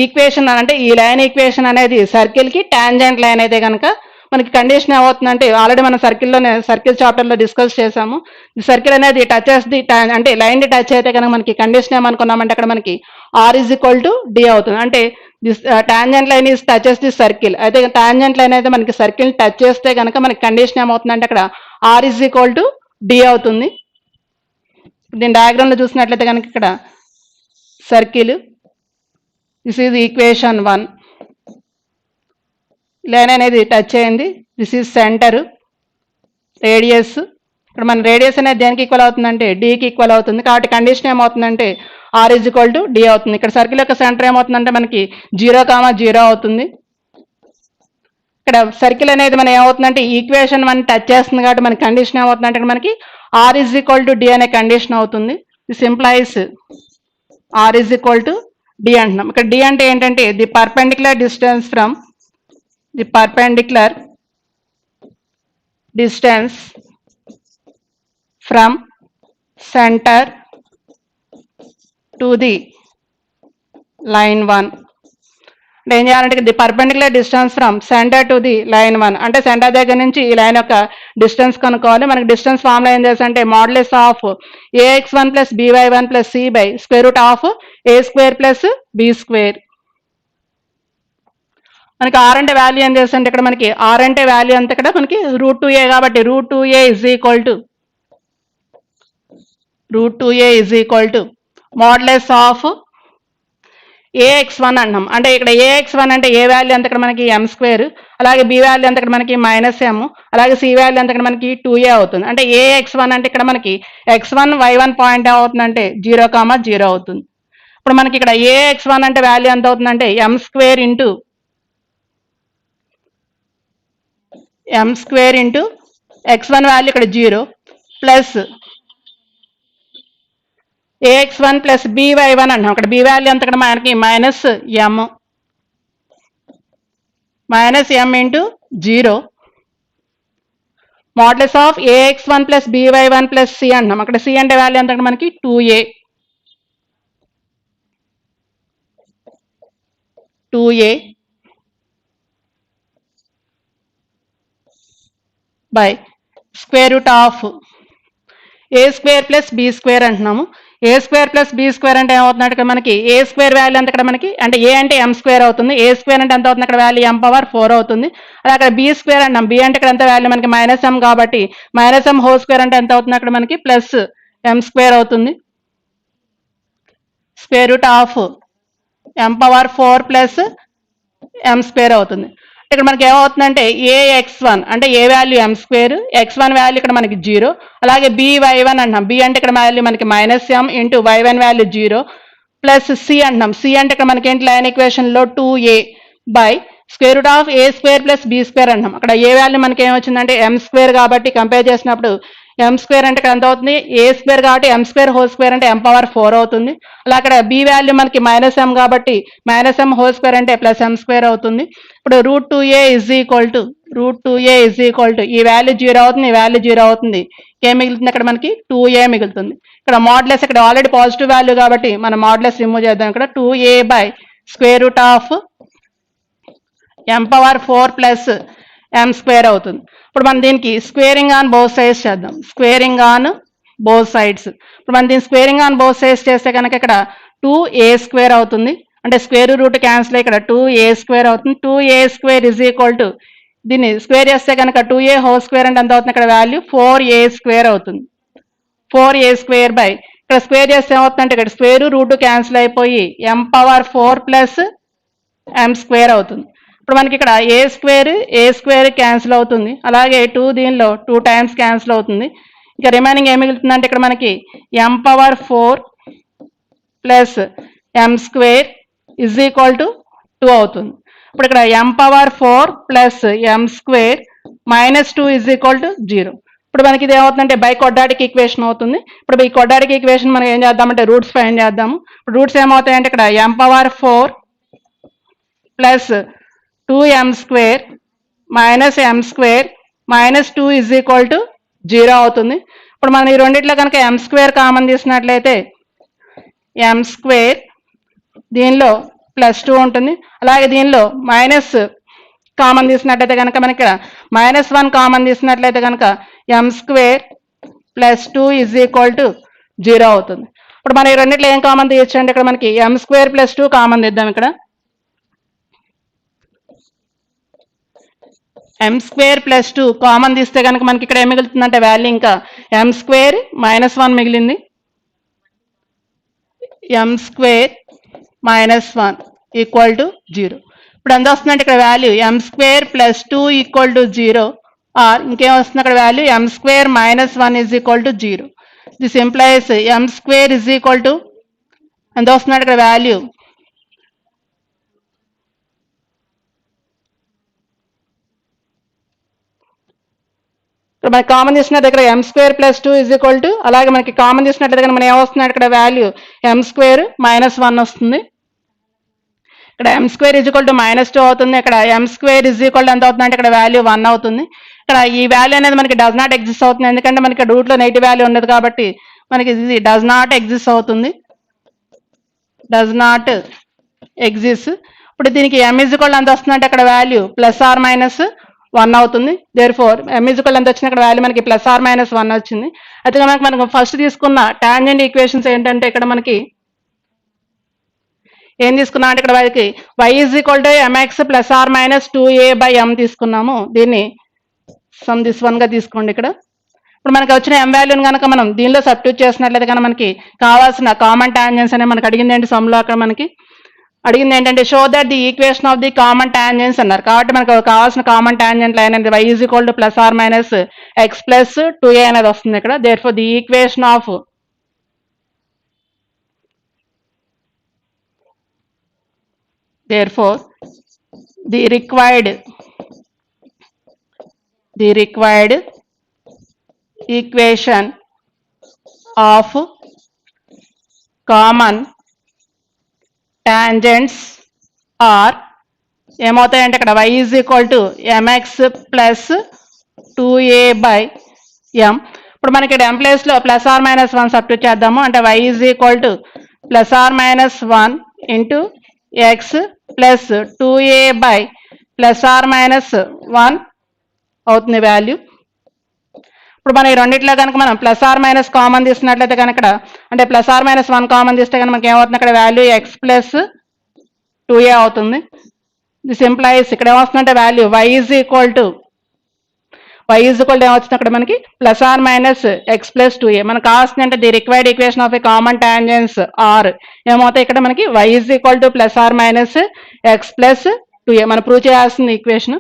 equation అంటే ఈ లైన్ ఈక్వేషన్ అనేది సర్కిల్కి టాంజెంట్ లైన్ అయితే కనుక మనకి కండిషన్ ఏమవుతుందంటే ఆల్రెడీ మనం సర్కిల్ చాప్టర్లో డిస్కస్ చేసాము. ఈ సర్కిల్ అనేది టచెస్ ది అంటే లైన్ టచ్ అయితే కనుక మనకి కండిషన్ ఏమనుకున్నామంటే అక్కడ మనకి r is equal to d అవుతుంది. అంటే this tangent line is touches the circle. అయితే టాంజెంట్ లైన్ అయితే మనకి సర్కిల్ టచ్ చేస్తే కనుక మనకి కండిషన్ ఏమవుతుందంటే అక్కడ r is equal to d అవుతుంది. దీని డయాగ్రామ్లో చూసినట్లయితే కనుక ఇక్కడ circle this is equation 1 line అనేది టచ్ అయింది. This is centre radius. ఇక్కడ మన రేడియస్ అనేది దేనికి ఈక్వల్ అవుతుందంటే డీకి ఈక్వల్ అవుతుంది. కాబట్టి కండిషన్ ఏమవుతుందంటే r is equal to d అవుతుంది. ఇక్కడ సర్కిల్ యొక్క సెంటర్ ఏమవుతుందంటే మనకి 0,0 అవుతుంది. ఇక్కడ సర్కిల్ అనేది మనం ఏమవుతుందంటే ఈక్వేషన్ 1 టచ్ చేస్తుంది కాబట్టి మన కండిషన్ ఏమవుతుందంటే ఇక్కడ మనకి r is equal to d అనే కండిషన్ అవుతుంది. This implies r is equal to d అంటున్నాం. ఇక్కడ డి అంటే ఏంటంటే the perpendicular distance from the perpendicular distance from center to the line 1. అంటే ఏం చేయాలంటే the perpendicular distance from centre to the line 1 అంటే సెంటర్ దగ్గర నుంచి ఈ లైన్ యొక్క డిస్టెన్స్ కనుక్కోవాలి. మనకి డిస్టెన్స్ ఫార్ములా ఏం చేస్తారంటే modulus of ax1 plus by1 plus c by square root of a square plus b square. మనకి ఆర్ అంటే వాల్యూ ఏం చేస్తుంటే ఇక్కడ మనకి ఆర్ అంటే వాల్యూ అంతా ఇక్కడ మనకి √2a కాబట్టి √2a is equal to modulus of ax1 అంటున్నాం. అంటే ఇక్కడ ax1 అంటే ఏ వాల్యూ అంతా ఇక్కడ మనకి m స్క్వేర్, అలాగే b వాల్యూ అంతా ఇక్కడ మనకి -m, అలాగే c వాల్యూ అంతా ఇక్కడ మనకి 2a అవుతుంది. అంటే ax1 అంటే ఇక్కడ మనకి x1 y1 పాయింట్ ఏమవుతుందంటే 0,0 అవుతుంది. ఇప్పుడు మనకి ఇక్కడ ax1 అంటే వాల్యూ ఎంత అవుతుందంటే m square into x1 value ఇక్కడ 0 ప్లస్ ax1 ప్లస్ by1 అంటున్నాం. అక్కడ b వాల్యూ అంత ఇక్కడ మనకి -m into 0 modulus of ax1 plus by1 plus c అంటున్నాం. అక్కడ c అంటే వాల్యూ అంత మనకి 2a by square root of a square plus b square అంటున్నాము. A square plus b square అంటే ఏమవుతుంది ఇక్కడ మనకి ఏ స్క్వేర్ వాల్యూ అంత ఇక్కడ మనకి అంటే ఏ అంటే ఎం స్క్వేర్ అవుతుంది. ఏ స్క్వేర్ అంటే ఎంత అవుతుంది అక్కడ వాల్యూ m⁴ అవుతుంది. అలా అక్కడ బి స్క్వేర్ అంటాం. బి అంటే ఇక్కడ ఎంత వాల్యూ మనకి -m కాబట్టి -m హోల్ స్క్వేర్ అంటే ఎంత అవుతుంది అక్కడ మనకి ప్లస్ m స్క్వేర్ అవుతుంది. Square root of m⁴ plus m square అవుతుంది. ఇక్కడ మనకి ఏమవుతుందంటే AX1 అంటే ఏ వాల్యూ m², x1 వాల్యూ ఇక్కడ మనకి 0, అలాగే BY1 అంటున్నాం. B అంటే ఇక్కడ వాల్యూ మనకి -m into y1 value 0 plus C అంటున్నాం. C అంటే ఇక్కడ మనకి ఏంటి లైన్ ఈక్వేషన్ లో 2a by √a² plus b² అంటున్నాం. అక్కడ ఏ వాల్యూ మనకి ఏమొచ్చిందంటే m² కాబట్టి కంపేర్ చేసినప్పుడు m² అంటే ఇక్కడ ఎంత అవుతుంది a² కాబట్టి m² అంటే m⁴ అవుతుంది. అలా అక్కడ b వాల్యూ మనకి -m కాబట్టి -m² అంటే +m² అవుతుంది. ఇప్పుడు √2a ఈ వాల్యూ 0 అవుతుంది, ఈ వాల్యూ 0 అవుతుంది. ఏం మిగులుతుంది అక్కడ మనకి 2a మిగులుతుంది. ఇక్కడ మాడ్యులస్ ఇక్కడ ఆల్రెడీ పాజిటివ్ వాల్యూ కాబట్టి మనం మాడ్యులస్ రిమూవ్ చేద్దాం. ఇక్కడ 2a by m⁴ plus m² అవుతుంది. ఇప్పుడు మనం దీనికి స్క్వేరింగ్ ఆన్ బోత్ సైడ్స్ చేద్దాం. Squaring on both sides. ఇప్పుడు మనం దీన్ని స్క్వేరింగ్ ఆన్ బోత్ సైడ్స్ చేస్తే కనుక ఇక్కడ 2a² అవుతుంది. అంటే స్క్వేర్ రూట్ క్యాన్సిల్ ఇక్కడ 2a² అవుతుంది. 2a² దీన్ని స్క్వేర్ చేస్తే కనుక 2a² అంటే ఎంత అవుతుంది ఇక్కడ వాల్యూ 4a² అవుతుంది. 4a² బై ఇక్కడ స్క్వేర్ చేస్తే ఏమవుతుందంటే ఇక్కడ స్క్వేర్ రూట్ క్యాన్సిల్ అయిపోయి m⁴ ప్లస్ m² అవుతుంది. ఇప్పుడు మనకి ఇక్కడ a² క్యాన్సిల్ అవుతుంది, అలాగే 2 దీనిలో 2 టైమ్స్ క్యాన్సిల్ అవుతుంది. ఇంకా రిమైనింగ్ ఏం మిగులుతుందంటే ఇక్కడ మనకి m⁴ ప్లస్ m² 2 అవుతుంది. ఇప్పుడు ఇక్కడ m⁴ ప్లస్ m² -2 0. ఇప్పుడు మనకి ఇది ఏమవుతుందంటే బై క్వాడ్రాటిక్ ఈక్వేషన్ అవుతుంది. ఇప్పుడు ఈ క్వాడ్రాటిక్ ఈక్వేషన్ మనం ఏం చేద్దామంటే రూట్స్ ఫైండ్ చేద్దాము. ఇప్పుడు రూట్స్ ఏమవుతాయంటే ఇక్కడ m⁴ ప్లస్ 2m² -m² -2 0 అవుతుంది. ఇప్పుడు మనం ఈ రెండిట్లో కనుక m² కామన్ తీసినట్లయితే m² దీనిలో +2 ఉంటుంది, అలాగే దీనిలో మైనస్ కామన్ తీసినట్లయితే కనుక మనకి ఇక్కడ -1 కామన్ తీసినట్లయితే కనుక m² +2 0 అవుతుంది. ఇప్పుడు మనం ఈ రెండిట్లో ఏం కామన్ తీయచ్చు అంటే ఇక్కడ మనకి m² +2 కామన్ తీద్దాం. ఇక్కడ m² +2 కామన్ తీస్తే కనుక మనకి ఇక్కడ ఏం మిగులుతుందంటే వాల్యూ ఇంకా m² -1 మిగిలింది. m² -1 = 0. ఇప్పుడు ఎంత వస్తుందంటే ఇక్కడ వాల్యూ m² +2 0 ఆర్ ఇంకేం వస్తుంది అక్కడ value m² -1 0. This implies m² ఎంత వస్తుందంటే ఇక్కడ వాల్యూ మనకి కామన్ తీసినట్టు ఇక్కడ m² +2 అలాగే మనకి కామన్ తీసినట్లయితే మనం ఏమొస్తుంది ఇక్కడ వాల్యూ m² -1 వస్తుంది. ఇక్కడ m² -2 అవుతుంది. ఇక్కడ m² ఎంత అవుతుంది అంటే ఇక్కడ వాల్యూ 1 అవుతుంది. ఇక్కడ ఈ వాల్యూ అనేది మనకి డస్ నాట్ ఎగ్జిస్ట్ అవుతుంది, ఎందుకంటే మనకి రూట్లో నెగిటివ్ వాల్యూ ఉండదు కాబట్టి మనకి ఇది డస్ నాట్ ఎగ్జిస్ట్ అవుతుంది. Does not exist. ఇప్పుడు దీనికి m ఎంత వస్తుంది అంటే అక్కడ వాల్యూ +or-1 అవుతుంది. దేర్ఫోర్ m ఎంత వచ్చింది అక్కడ వాల్యూ మనకి +or-1 వచ్చింది. అయితే మనకు ఫస్ట్ తీసుకున్న టాంజెంట్ ఈక్వేషన్స్ ఏంటంటే ఇక్కడ మనకి ఏం తీసుకున్నాం అంటే ఇక్కడ వారికి y mx +or-2a/m తీసుకున్నాము. దీన్ని సమ్ దిస్ వన్ గా తీసుకోండి. ఇక్కడ ఇప్పుడు మనకి వచ్చిన m వాల్యూని కనుక మనం దీనిలో సబ్స్టిట్యూట్ చేసినట్లయితే కనుక మనకి కావాల్సిన కామన్ టాంజెన్స్ అనే మనకి అడిగింది ఏంటి సమ్లో అక్కడ మనకి అడిగింది ఏంటంటే show that the equation of the common tangents అన్నారు. కాబట్టి మనకు కావాల్సిన కామన్ టాంజెంట్ లైన్ అనేది y +or-x + 2a అనేది వస్తుంది ఇక్కడ. Therefore the equation of therefore the required equation of common tangents are ఏమవుతాయంటే ఇక్కడ y mx +2a/m. ఇప్పుడు మనకి ఇక్కడ m ప్లేస్ లో +or-1 సబ్స్టిట్యూట్ చేద్దాము. అంటే y +or-1 into x +2a/+or-1 అవుతుంది వాల్యూ. ఇప్పుడు మనం ఈ రెండిట్లో కనుక మనం +or- కామన్ తీసినట్లయితే కనుక అంటే +or-1 కామన్ తీస్తే కనుక మనకి ఏమవుతుంది అక్కడ వాల్యూ x +2a అవుతుంది. దిస్ ఇంప్లైస్ ఇక్కడ ఏమవుతుందంటే వాల్యూ y ఏమవుతుంది అక్కడ మనకి +or-x +2a. మనకు కావాల్సింది అంటే the required equation of a common tangents are ఏమవుతాయి ఇక్కడ మనకి y +or-x 2a మనం ప్రూవ్ చేయాల్సిన ఈక్వేషన్.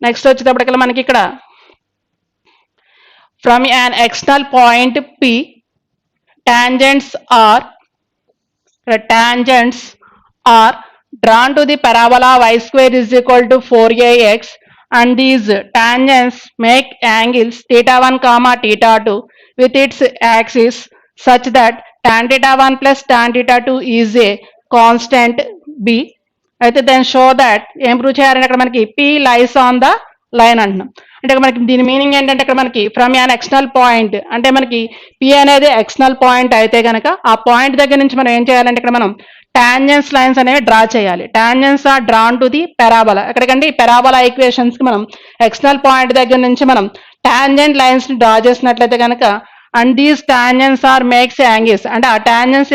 నెక్స్ట్ వచ్చేటప్పటికల్లా మనకి ఇక్కడ from an external point p tangents are drawn to the parabola y square is equal to 4ax and these tangents make angles theta 1 comma theta 2 with its axis such that tan theta 1 plus tan theta 2 is a constant b. అయితే then show that ఏం prove చేయాలంటే అక్కడ మనకి p lies on the line అంటున్నాం. అంటే మనకి దీని meaning ఏంటంటే ఇక్కడ మనకి ఫ్రమ్ యాన్ ఎక్స్టర్నల్ పాయింట్ అంటే మనకి p అనేది ఎక్స్టర్నల్ పాయింట్ అయితే కనుక ఆ పాయింట్ దగ్గర నుంచి మనం ఏం చేయాలంటే ఇక్కడ మనం టాంజెన్స్ లైన్స్ అనేవి డ్రా చేయాలి. Tangents are drawn to the parabola. ఎక్కడికంటే ఈ పెరాబోలా ఈక్వేషన్స్ కి మనం ఎక్స్టర్నల్ పాయింట్ దగ్గర నుంచి మనం టాంజెంట్ లైన్స్ ని డ్రా చేసినట్లయితే కనుక and these tangents are makes angles అంటే ఆ టాంజెన్స్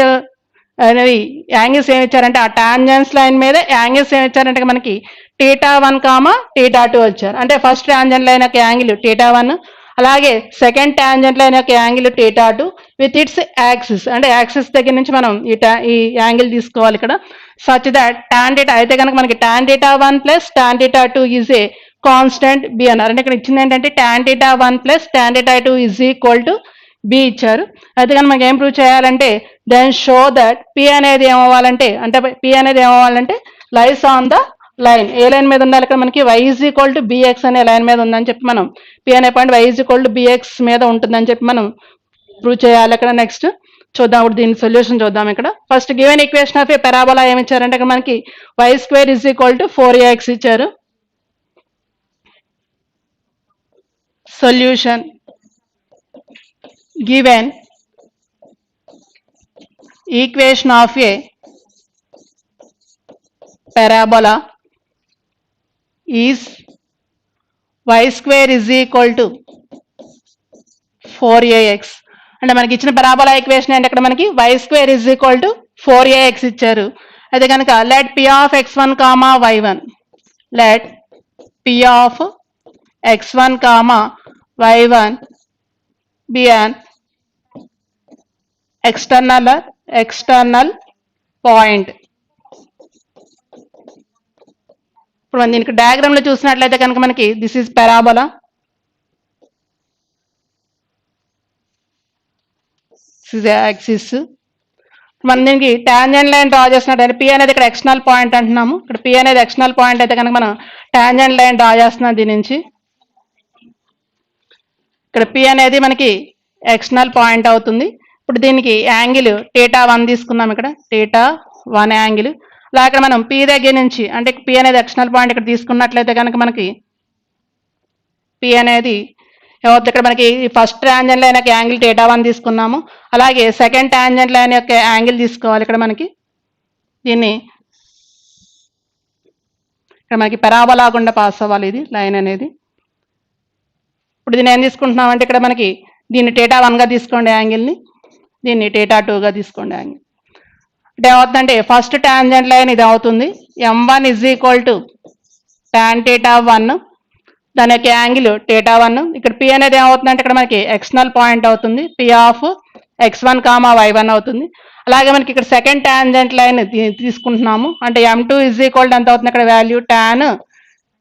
అనేవి యాంగిల్స్ ఏమి ఇచ్చారంటే ఆ టాంజెన్స్ లైన్ మీద యాంగిల్స్ ఏమి ఇచ్చారంటే మనకి టీటా 1 కామా టీటా 2 వచ్చారు. అంటే ఫస్ట్ టాంజెంట్ లైన్ యొక్క యాంగిల్ టీటా 1 అలాగే సెకండ్ టాంజెంట్ లైన్ యొక్క angle theta 2 with its axis అంటే యాక్సిస్ దగ్గర నుంచి మనం ఈ యాంగిల్ తీసుకోవాలి ఇక్కడ సచ్ దట్ టాన్ టీటా అయితే కనుక మనకి tan theta 1 plus tan theta 2 is a constant b అన్నారు. అంటే ఇక్కడ ఇచ్చింది ఏంటంటే tan theta 1 plus tan theta 2 is equal to b ఇచ్చారు. అయితే కానీ మనకి ఏం ప్రూవ్ చేయాలంటే దెన్ షో దట్ పి అనేది ఏమవ్వాలంటే lies on the line a line మీద ఉండాలి ఇక్కడ మనకి y is equal to b x అనే లైన్ మీద ఉందని చెప్పి మనం పి అనే point y is equal to b x మీద ఉంటుందని చెప్పి మనం ప్రూవ్ చేయాలి. ఇక్కడ నెక్స్ట్ చూద్దాం ఇప్పుడు దీని సొల్యూషన్ చూద్దాం. ఇక్కడ first given equation of a parabola ఏమి ఇచ్చారంటే ఇక్కడ మనకి y square is equal to 4ax ఇచ్చారు. Solution given equation of a parabola is y square is equal to 4ax అంటే మనకి ఇచ్చిన parabola ఈక్వేషన్ అంటే ఇక్కడ మనకి y square is equal to 4ax ఇచ్చారు. అయితే కనుక let p of x1 comma y1 let p of x1 comma y1 be an external point. ఇప్పుడు మనం దీనికి డయాగ్రామ్ లో చూసినట్లయితే కనుక మనకి this is parabola, this is axis. మనం దీనికి టాంజెంట్ లైన్ డ్రా చేసినట్టు పి అనేది ఇక్కడ ఎక్స్టర్నల్ పాయింట్ అంటున్నాము. ఇక్కడ పి అనేది ఎక్స్టర్నల్ పాయింట్ అయితే కనుక మనం టాంజెంట్ లైన్ డ్రా చేస్తున్నాం దీని నుంచి. ఇక్కడ పి అనేది మనకి ఎక్స్టర్నల్ పాయింట్ అవుతుంది. ఇప్పుడు దీనికి యాంగిల్ టీటా 1 తీసుకున్నాం. ఇక్కడ టీటా 1 యాంగిల్ అలా ఇక్కడ మనం పి దగ్గర నుంచి అంటే పి అనేది ఎక్స్టర్నల్ పాయింట్ ఇక్కడ తీసుకున్నట్లయితే కనుక మనకి పి అనేది ఏమవుతుంది ఇక్కడ మనకి ఫస్ట్ టాంజెంట్ లైన్ యొక్క యాంగిల్ టీటా 1 తీసుకున్నాము. అలాగే సెకండ్ టాంజెంట్ లైన్ యొక్క యాంగిల్ తీసుకోవాలి. ఇక్కడ మనకి దీన్ని ఇక్కడ మనకి పెరాబోలా గుండా పాస్ అవ్వాలి ఇది లైన్ అనేది. ఇప్పుడు దీన్ని ఏం తీసుకుంటున్నాం అంటే ఇక్కడ మనకి దీన్ని టీటా 1గా తీసుకోండి యాంగిల్ని, దీన్ని టీటా 2గా తీసుకోండి యాంగిల్. అంటే ఏమవుతుందంటే ఫస్ట్ టాంజెంట్ లైన్ ఇది అవుతుంది m1 is equal to tan theta 1 దాని యొక్క యాంగిల్ టీటా 1. ఇక్కడ పి అనేది ఏమవుతుందంటే ఇక్కడ మనకి ఎక్స్టర్నల్ పాయింట్ అవుతుంది P of x1 comma y1 అవుతుంది. అలాగే మనకి ఇక్కడ సెకండ్ టాంజెంట్ లైన్ తీసుకుంటున్నాము అంటే m2 ఇజ్ ఈక్వల్ టు ఎంత అవుతుంది ఇక్కడ వాల్యూ టాన్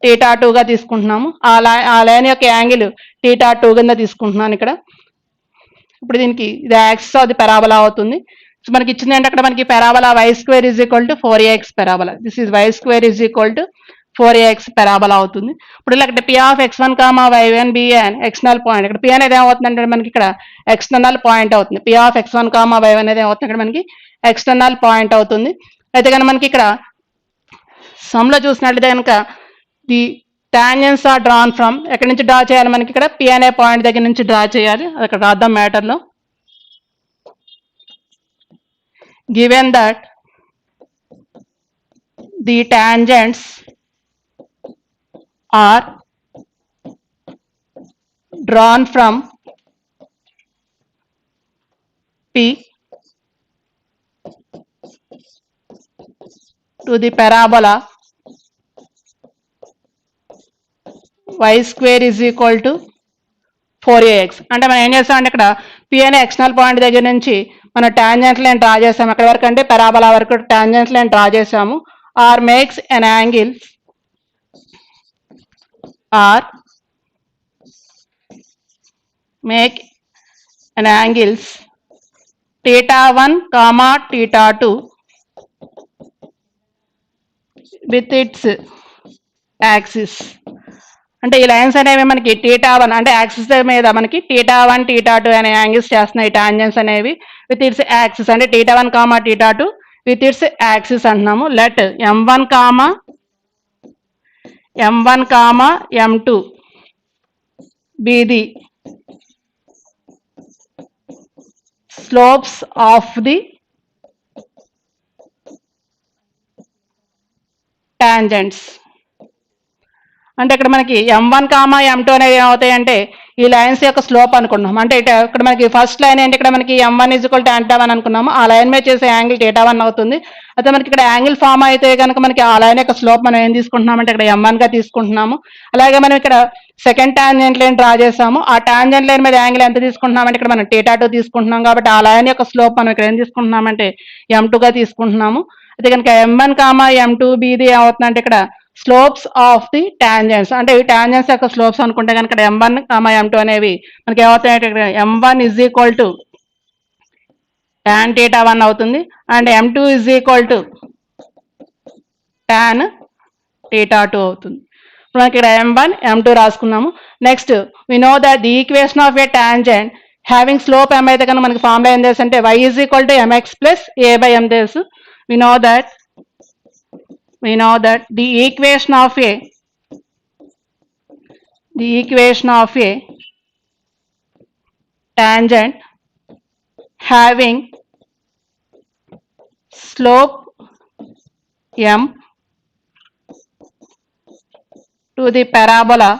టీటా 2గా తీసుకుంటున్నాము. ఆ లైన్ యొక్క యాంగిల్ టీటా 2 కింద తీసుకుంటున్నాను ఇక్కడ. ఇప్పుడు దీనికి ఇది యాక్సిస్ ఆఫ్ ది పారాబోలా అవుతుంది. సో మనకి ఇచ్చింది అంటే అక్కడ మనకి parabola y square is equal to 4ax parabola. This is y square is equal to 4ax parabola అవుతుంది. ఇప్పుడు ఇలా p of x1 comma y1 be an external point. ఇక్కడ p అనేది ఏమవుతుందంటే మనకి ఇక్కడ ఎక్స్టర్నల్ పాయింట్ అవుతుంది. p of x1 comma y1 అనేది ఏమవుతుంది ఇక్కడ మనకి ఎక్స్టర్నల్ పాయింట్ అవుతుంది. అయితే కనుక మనకి ఇక్కడ సమ్ లో చూసినట్లయితే కనుక the tangents are drawn from ఎక్కడి నుంచి డ్రా చేయాలి మనకి ఇక్కడ పి అనే పాయింట్ దగ్గర నుంచి డ్రా చేయాలి. అది అక్కడ రాద్దాం మ్యాటర్లో. Given that the tangents are drawn from P to the parabola y square is equal to 4ax. అంటే మనం ఏం చేస్తామంటే ఇక్కడ పి అనే ఎక్స్టర్నల్ పాయింట్ దగ్గర నుంచి మనం టాంజెంట్ లైన్ డ్రా చేసాము. ఎక్కడి వరకు అంటే పారాబోలా వరకు టాంజెంట్ లైన్ డ్రా చేసాము. Or makes an angle or make an angles θ1, θ2 with its axis. అంటే ఈ లైన్స్ అనేవి మనకి θ1 అంటే యాక్సిస్ మీద మనకి θ1, θ2 అనే యాంగిల్స్ చేస్తున్నాయి టాంజెంట్స్ అనేవి విత్ ఇట్స్ యాక్సిస్. అంటే θ1, θ2 విత్ ఇట్స్ యాక్సిస్ అంటున్నాము. Let m1, m2 be the slopes of the tangents. అంటే ఇక్కడ మనకి m1, m2 అనేవి ఏమవుతాయంటే ఈ లైన్స్ యొక్క స్లోప్ అనుకున్నాం. అంటే ఇక్కడ మనకి ఫస్ట్ లైన్ ఏంటి, ఇక్కడ మనకి m1 θ1 అనుకున్నాము. ఆ లైన్ మీద చేసే యాంగిల్ θ1 అవుతుంది. అయితే మనకి ఇక్కడ యాంగిల్ ఫామ్ అయితే కనుక మనకి ఆ లైన్ యొక్క స్లోప్ మనం ఏం తీసుకుంటున్నాం అంటే ఇక్కడ m1 గా తీసుకుంటున్నాము. అలాగే మనం ఇక్కడ సెకండ్ టాంజెంట్ లైన్ డ్రా చేసాము. ఆ టాంజెంట్ లైన్ మీద యాంగిల్ ఎంత తీసుకుంటున్నాం అంటే ఇక్కడ మనం θ2 తీసుకుంటున్నాం. కాబట్టి ఆ లైన్ యొక్క స్లోప్ మనం ఇక్కడ ఏం తీసుకుంటున్నామంటే m2 గా తీసుకుంటున్నాము. అయితే కనుక m1, m2 బీది ఏమవుతుందంటే ఇక్కడ స్లోప్స్ ఆఫ్ ది టాంజెంట్స్. అంటే ఈ టాంజెంట్స్ యొక్క స్లోప్స్ అనుకుంటే కనుక m1, m2 అనేవి మనకి ఏమవుతాయంటే ఇక్కడ m1 = tan θ1 అవుతుంది అండ్ m2 = tan θ2 అవుతుంది. ఇప్పుడు మనకి ఇక్కడ m1, m2 రాసుకున్నాము. Next we know that the equation of a tangent having slope m అయితే కనుక మనకి ఫార్ములా ఏం తెలుసు అంటే y = mx + a/m తెలుసు. we know that the equation of a tangent having slope m to the parabola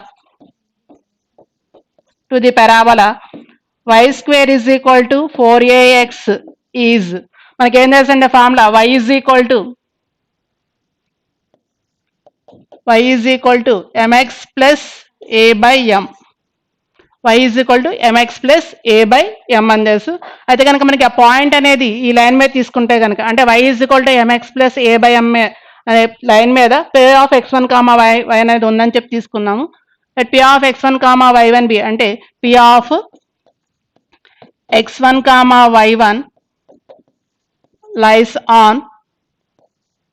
y square is equal to 4ax is మనకి ఏం తెలుసు అంటే formula y is equal to mx plus a/m. y is equal to mx plus a/m అని తెలుసు. అయితే కనుక మనకి ఆ పాయింట్ అనేది ఈ లైన్ మీద తీసుకుంటే కనుక అంటే y is equal to mx plus a/m అనే లైన్ మీద p of x1, y అనేది ఉందని చెప్పి తీసుకున్నాము. p of x1, y1 b అంటే p of x1, y1 lies on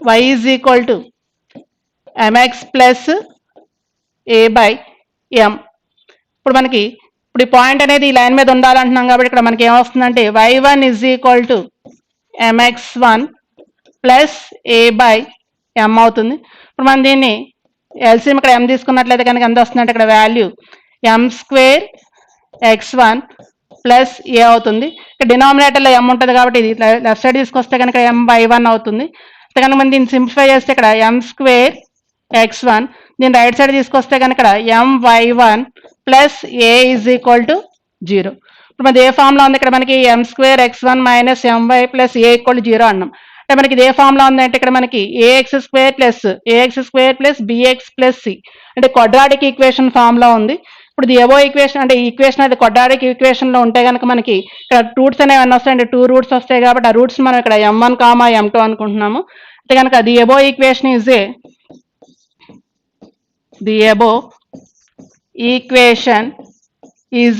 y is equal to mx plus a/m. ఇప్పుడు మనకి ఇప్పుడు ఈ పాయింట్ అనేది ఈ లైన్ మీద ఉండాలంటున్నాం కాబట్టి ఇక్కడ మనకి ఏమొస్తుందంటే y1 = mx1 plus a/m అవుతుంది. ఇప్పుడు మనం దీన్ని ఎల్సిఎం ఇక్కడ m తీసుకున్నట్లయితే కనుక ఎంత వస్తుందంటే ఇక్కడ value m² x1 plus a అవుతుంది. ఇక్కడ డినామినేటర్లో m ఉంటుంది కాబట్టి ఇది లెఫ్ట్ సైడ్ తీసుకొస్తే కనుక m/1 అవుతుంది. కనుక మనం దీన్ని సింప్లిఫై చేస్తే ఇక్కడ m² x1 దీన్ని రైట్ సైడ్ తీసుకొస్తే కనుక ఇక్కడ m/1 plus a is equal to 0. ఇప్పుడు మనది ఏ ఫామ్లో ఉంది, ఇక్కడ మనకి m² x1 minus my plus a = 0 అన్నాం. అంటే మనకి ఇదే ఫామ్లో ఉంది అంటే ఇక్కడ మనకి ax² plus bx plus c అంటే క్వాడ్రాటిక్ ఈక్వేషన్ ఫామ్లో ఉంది. ఇప్పుడు ది అబోవ్ ఈక్వేషన్ అంటే ఈ ఈక్వేషన్ అది క్వాడ్రాటిక్ ఈక్వేషన్లో ఉంటే కనుక మనకి ఇక్కడ రూట్స్ అనేవి అన్నీ వస్తాయంటే 2 రూట్స్ వస్తాయి కాబట్టి ఆ రూట్స్ మనం ఇక్కడ m1, m2 అనుకుంటున్నాము. అంటే కనుక the above equation is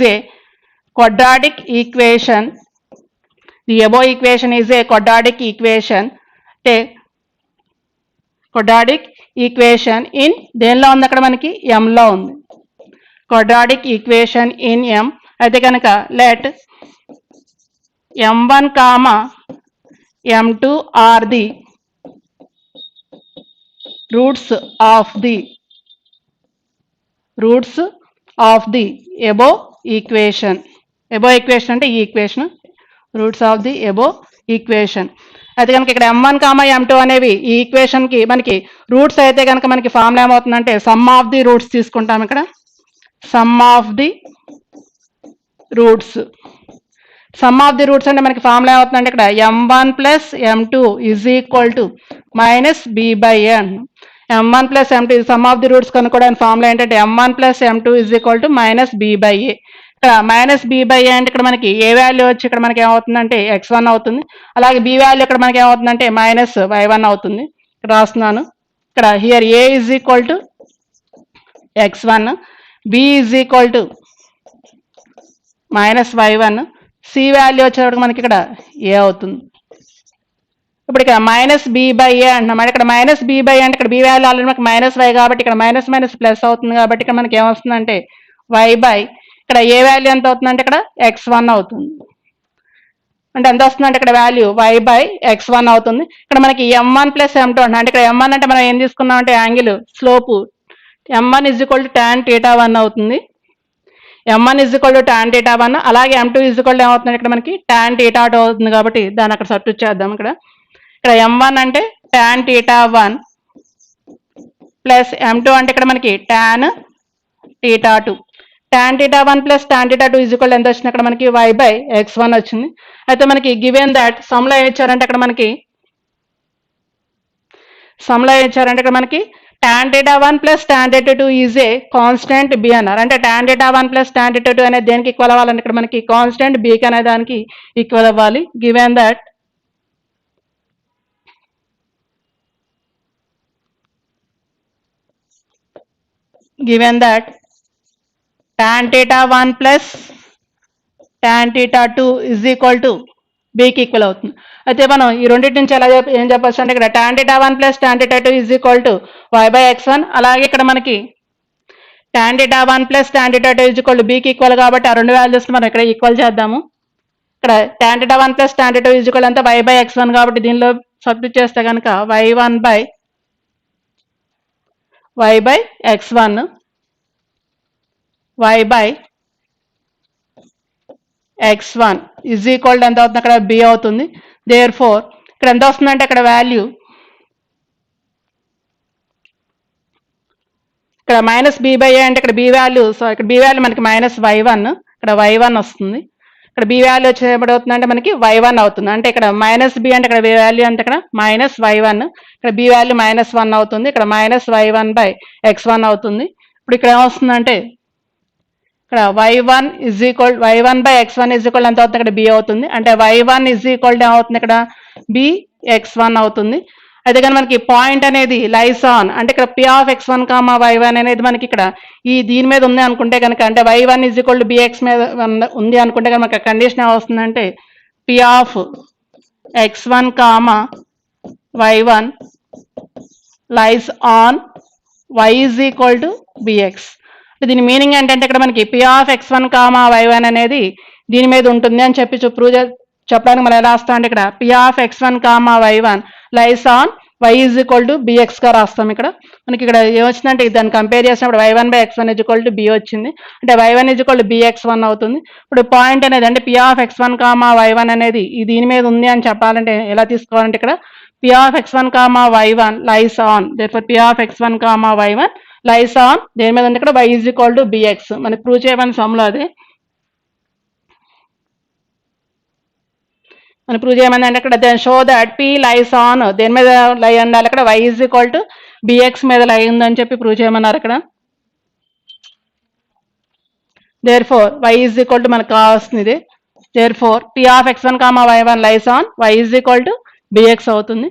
a quadratic equation. The above equation is a quadratic equation. Quadratic equation in దేనిలో ఉంది అక్కడ మనకి m లో ఉంది. Quadratic equation in m అయితే కనుక let m1, m2 are the roots of the above equation. Above equation అంటే ఈ equation roots of the above equation. అయితే కనుక ఇక్కడ m1, m2 అనేవి ఈ ఈక్వేషన్కి మనకి రూట్స్ అయితే కనుక మనకి ఫార్ములా ఏమవుతుందంటే సమ్ ఆఫ్ ది రూట్స్ తీసుకుంటాం. ఇక్కడ సమ్ ఆఫ్ ది రూట్స్ అంటే మనకి ఫార్ములా ఏమవుతుందంటే ఇక్కడ m1 plus m2 is equal to minus b/n. m1 plus m2 some of the roots కనుక్కోవడానికి ఫార్ములా ఏంటంటే m1 plus m2 is equal to minus b/a. ఇక్కడ minus B by ఏ అంటే ఇక్కడ మనకి ఏ వాల్యూ వచ్చి ఇక్కడ మనకి ఏమవుతుందంటే x1 అవుతుంది. అలాగే బి వాల్యూ ఇక్కడ మనకి ఏమవుతుందంటే మైనస్ y1 అవుతుంది. ఇక్కడ రాస్తున్నాను. ఇక్కడ here a is equal to x1, b is equal to minus y1, c value వచ్చేటప్పుడు మనకి ఇక్కడ ఏ అవుతుంది. ఇప్పుడు ఇక్కడ మైనస్ బి బై ఏ అంటున్నాం. అంటే ఇక్కడ మైనస్ బి బై అంటే ఇక్కడ బి వాల్యూ ఆల్రెడీ మనకి మైనస్ వై కాబట్టి ఇక్కడ మైనస్ మైనస్ ప్లస్ అవుతుంది కాబట్టి ఇక్కడ మనకి ఏమొస్తుందంటే వై బై ఇక్కడ ఏ వాల్యూ ఎంత అవుతుందంటే ఇక్కడ x1 అవుతుంది. అంటే ఎంత వస్తుందంటే ఇక్కడ వాల్యూ y బై x1 అవుతుంది. ఇక్కడ మనకి m1 ప్లస్ m2 అంటున్నాం. అంటే ఇక్కడ m1 అంటే మనం ఏం తీసుకున్నాం అంటే angle slope m1 is equal to tan θ1 అవుతుంది. m1 is equal to tan θ1, అలాగే m2 ఇజ్ ఈక్వల్ టు ఏమవుతుంది ఇక్కడ మనకి tan θ2 అవుతుంది కాబట్టి దాన్ని అక్కడ సబ్స్టిట్యూట్ చేద్దాం. ఇక్కడ m1 అంటే tan θ1 ప్లస్ m2 అంటే ఇక్కడ మనకి tan θ2. tan θ1 plus tan θ2 is equal ఎంత వచ్చింది అక్కడ మనకి y బై x1 వచ్చింది. అయితే మనకి గివెన్ దట్ సమ్లో ఏం ఇచ్చారంటే ఇక్కడ మనకి ఇక్కడ మనకి tan θ1 plus tan θ2 is a constant b అన్నారు. అంటే tan θ1 ప్లస్ tan θ2 అనేది దేనికి ఈక్వల్ అవ్వాలంటే ఇక్కడ మనకి కాన్స్టెంట్ బికి అనే దానికి ఈక్వల్ అవ్వాలి. Given that tan θ1 plus tan θ2 is equal to బికి ఈక్వల్ అవుతుంది. అయితే మనం ఈ రెండింటి నుంచి ఎలా ఏం చెప్పచ్చు అంటే ఇక్కడ tan θ1 plus tan θ2 is equal to y by x1, అలాగే ఇక్కడ మనకి tan θ1 plus tan θ2 is equal to బికి ఈక్వల్ కాబట్టి ఆ రెండు వాల్యూస్ మనం ఇక్కడ ఈక్వల్ చేద్దాము. ఇక్కడ tan θ1 plus tan θ2 is equal అంతా y బై x1 కాబట్టి దీనిలో సబ్స్టిట్యూట్ చేస్తే కనుక y1 by y by x1 y by x1 is equal to ఎంత అవుతుంది అక్కడ b అవుతుంది. దేర్ ఫోర్ ఇక్కడ ఎంత వస్తుందంటే అక్కడ వాల్యూ ఇక్కడ మైనస్ బి బై ఏ అంటే ఇక్కడ బి వాల్యూ ఇక్కడ బి వాల్యూ మనకి మైనస్ y1, ఇక్కడ y1 వస్తుంది. ఇక్కడ బి వాల్యూ వచ్చేటప్పుడు అవుతుందంటే మనకి y1 అవుతుంది. అంటే ఇక్కడ మైనస్ బి అంటే ఇక్కడ బి వాల్యూ అంటే ఇక్కడ మైనస్ y1, ఇక్కడ బి వాల్యూ -1 అవుతుంది. ఇక్కడ మైనస్ y1 బై x1 అవుతుంది. ఇప్పుడు ఇక్కడ ఏమొస్తుందంటే ఇక్కడ y1 by x1 is equal ఎంత అవుతుంది ఇక్కడ b అవుతుంది. అంటే y1 ఇజ్ ఈక్వల్ టు ఏమవుతుంది ఇక్కడ b x1 అవుతుంది. అయితే కానీ మనకి పాయింట్ అనేది లైస్ ఆన్ అంటే ఇక్కడ p of x1 comma y1 అనేది మనకి ఇక్కడ ఈ దీని మీద ఉంది అనుకుంటే కనుక అంటే y1 is equal to bx మీద ఉంది అనుకుంటే కనుక మనకి కండిషన్ ఏమొస్తుందంటే p of x1 comma y1 lies on y is equal to bx. దీని మీనింగ్ ఏంటంటే ఇక్కడ మనకి p of x1 comma y1 అనేది దీని మీద ఉంటుంది అని చెప్పి ప్రూవ్ చెప్పడానికి మనం ఎలా రాస్తాం అంటే ఇక్కడ p of x1 comma y1 lies on y is equal to bx గా రాస్తాం. ఇక్కడ మనకి ఇక్కడ ఏమొచ్చిందంటే దాన్ని కంపేర్ చేసినప్పుడు y1 by x1 is equal to b వచ్చింది. అంటే y1 is equal to bx1 అవుతుంది. ఇప్పుడు పాయింట్ అనేది అంటే p of x1 comma y1 అనేది దీని మీద ఉంది అని చెప్పాలంటే ఎలా తీసుకోవాలంటే ఇక్కడ p of x1 comma y1 lies on therefore p of x1 comma y1 lies on దేని మీద ఉంది ఇక్కడ y is equal to bx. మనకి ప్రూవ్ చేయమని సమ్లో అదే మనం ప్రూవ్ చేయమని అంటే ఇక్కడ then show that p lies on దేని మీద లై ఉండాలి అక్కడ y is equal to bx మీద లై ఉందని చెప్పి ప్రూవ్ చేయమన్నారు. ఇక్కడ therefore y is equal to మనకు కావాల్సింది therefore p of x1 comma y1 lies on y is equal to bx అవుతుంది.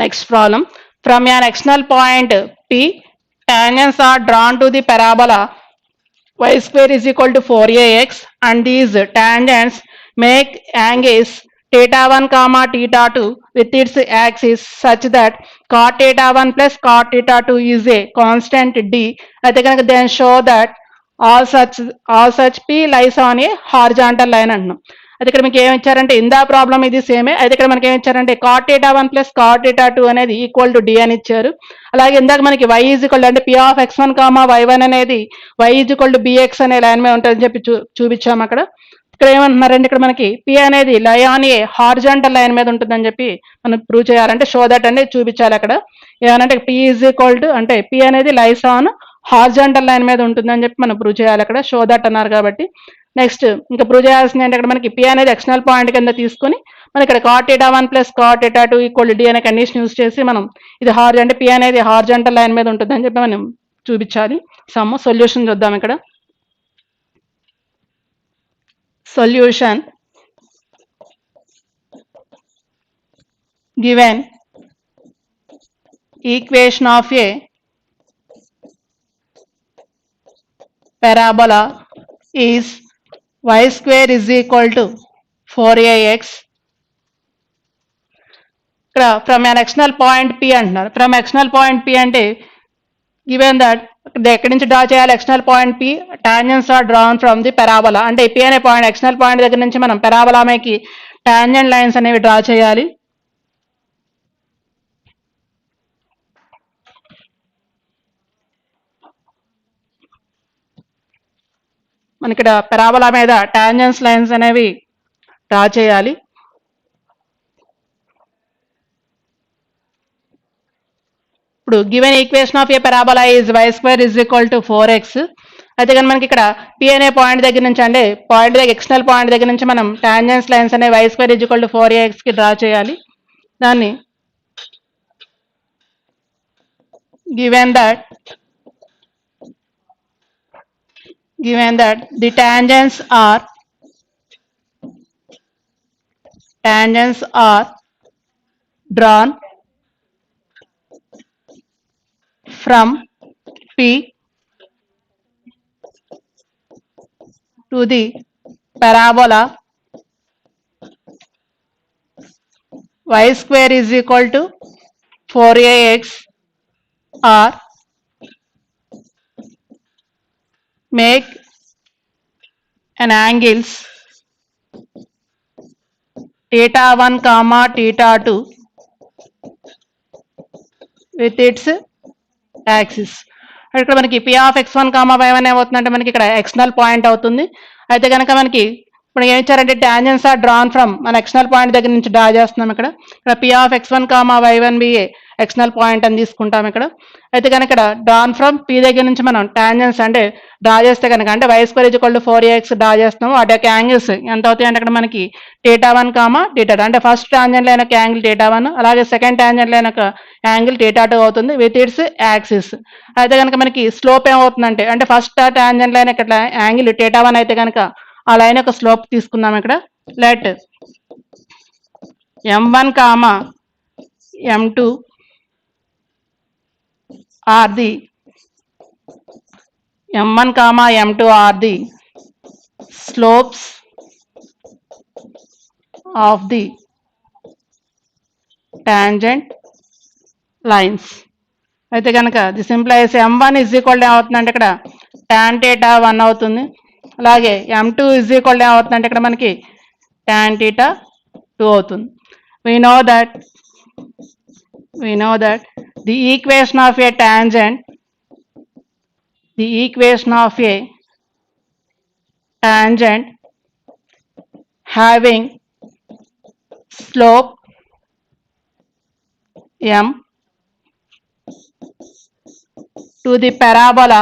Next problem from an external point p tangents are drawn to the parabola y square is equal to 4ax and these tangents make angles θ1 comma θ2 with its axis such that cot θ1 plus cot θ2 is a constant d. అయితే కనుక then show that all such p lies on a horizontal line అంటున్నాం. అయితే ఇక్కడ మీకు ఏమి ఇచ్చారంటే ఇందా problem ఇది సేమే. అయితే ఇక్కడ మనకి ఏమి ఇచ్చారంటే cot θ1 ప్లస్ cot θ2 అనేది ఈక్వల్ టు d అని ఇచ్చారు. అలాగే ఇందాక మనకి y ఈజ్ ఈక్వల్ అంటే p of x1 comma y1 అనేది y is equal to bx అనే లైన్ మీద ఉంటుందని చెప్పి చూపించాము. అక్కడ ఇక్కడ ఏమంటున్నారంటే ఇక్కడ మనకి p అనేది lie on a horizontal line మీద ఉంటుందని చెప్పి మనం ప్రూవ్ చేయాలంటే షో దట్ అనేది చూపించాలి. అక్కడ ఏమనంటే p ఈజ్ ఈక్వల్ టు అంటే p అనేది లైస్ ఆన్ హారిజాంటల్ లైన్ మీద ఉంటుందని చెప్పి మనం ప్రూవ్ చేయాలి. అక్కడ షో దట్ అన్నారు కాబట్టి నెక్స్ట్ ఇంకా ప్రూవ్ చేయాల్సింది అంటే ఇక్కడ మనకి p అనేది ఎక్స్టర్నల్ పాయింట్ కింద తీసుకొని మనం ఇక్కడ cot θ1 plus cot θ2 equal D అనే కండిషన్ యూస్ చేసి మనం ఇది అంటే పి అనేది హార్జంటల్ లైన్ మీద ఉంటుంది అని చెప్పి మనం చూపించాలి. సొల్యూషన్ చూద్దాం. ఇక్కడ solution given equation of a parabola is y square is equal to 4ax. ఇక్కడ from an external point P అంటున్నారు. ఫ్రమ్ external point P అంటే గివెన్ దట్ ఎక్కడి నుంచి డ్రా చేయాలి? External point P, tangents are drawn from the parabola. అంటే P అనే point external point దగ్గర నుంచి మనం పెరాబోలాకి టాంజెంట్ లైన్స్ అనేవి డ్రా చేయాలి. మనకి ఇక్కడ పెరాబోలా మీద టాంజెంట్స్ లైన్స్ అనేవి డ్రా చేయాలి. ఇప్పుడు given equation of a parabola is y square is equal to 4x. అయితే కానీ మనకి ఇక్కడ P అనే పాయింట్ దగ్గర నుంచి అంటే పాయింట్ దగ్గర ఎక్స్టర్నల్ పాయింట్ దగ్గర నుంచి మనం టాంజెంట్స్ లైన్స్ అనే y square is equal to 4ax కి డ్రా చేయాలి. దాన్ని given that the tangents are drawn from P to the parabola, y square is equal to 4ax, or make an angles θ1 comma θ2 with its axis. ఇక్కడ మనకి P of x1 comma y1 ఏమవుతుందంటే మనకి ఇక్కడ external point అవుతుంది. అయితే కనుక మనకి ఇప్పుడు ఏం ఇచ్చారంటే టాంజెంట్స్ ఆర్ డ్రాన్ ఫ్రమ్ మన ఎక్స్టర్నల్ పాయింట్ దగ్గర నుంచి డ్రా చేస్తున్నాం. ఇక్కడ P of x1 comma y1 be external point అని తీసుకుంటాం ఇక్కడ. అయితే కనుక ఇక్కడ డ్రాన్ ఫ్రమ్ P దగ్గర నుంచి మనం టాంజెంట్స్ అంటే డ్రా చేస్తే కనుక అంటే y square equal to 4ax draw చేస్తాము. వాటి యొక్క యాంగిల్స్ ఎంత అవుతాయి అంటే అక్కడ మనకి θ1 కామా θ2 అంటే ఫస్ట్ టాంజెంట్ లైన్ యొక్క యాంగిల్ θ1 అలాగే సెకండ్ టాంజెంట్ లైన్ యొక్క యాంగిల్ θ2 అవుతుంది విత్ ఇట్స్ యాక్సిస్. అయితే కనుక మనకి స్లోప్ ఏమవుతుందంటే అంటే ఫస్ట్ టాంజెంట్ లైన్ యొక్క యాంగిల్ θ1 అయితే కనుక ఆ లైన్ యొక్క స్లోప్ తీసుకుందాం. ఇక్కడ let m1 comma m2 are the m1 comma m2 are the slopes of the tangent lines. అయితే కనుక this implies m1 is equal to ఏమవుతుందంటే ఇక్కడ tan θ1 అవుతుంది. అలాగే m2 is equal to ఏమవుతుందంటే ఇక్కడ మనకి tan θ2 అవుతుంది. we know that the equation of a tangent having slope m to the parabola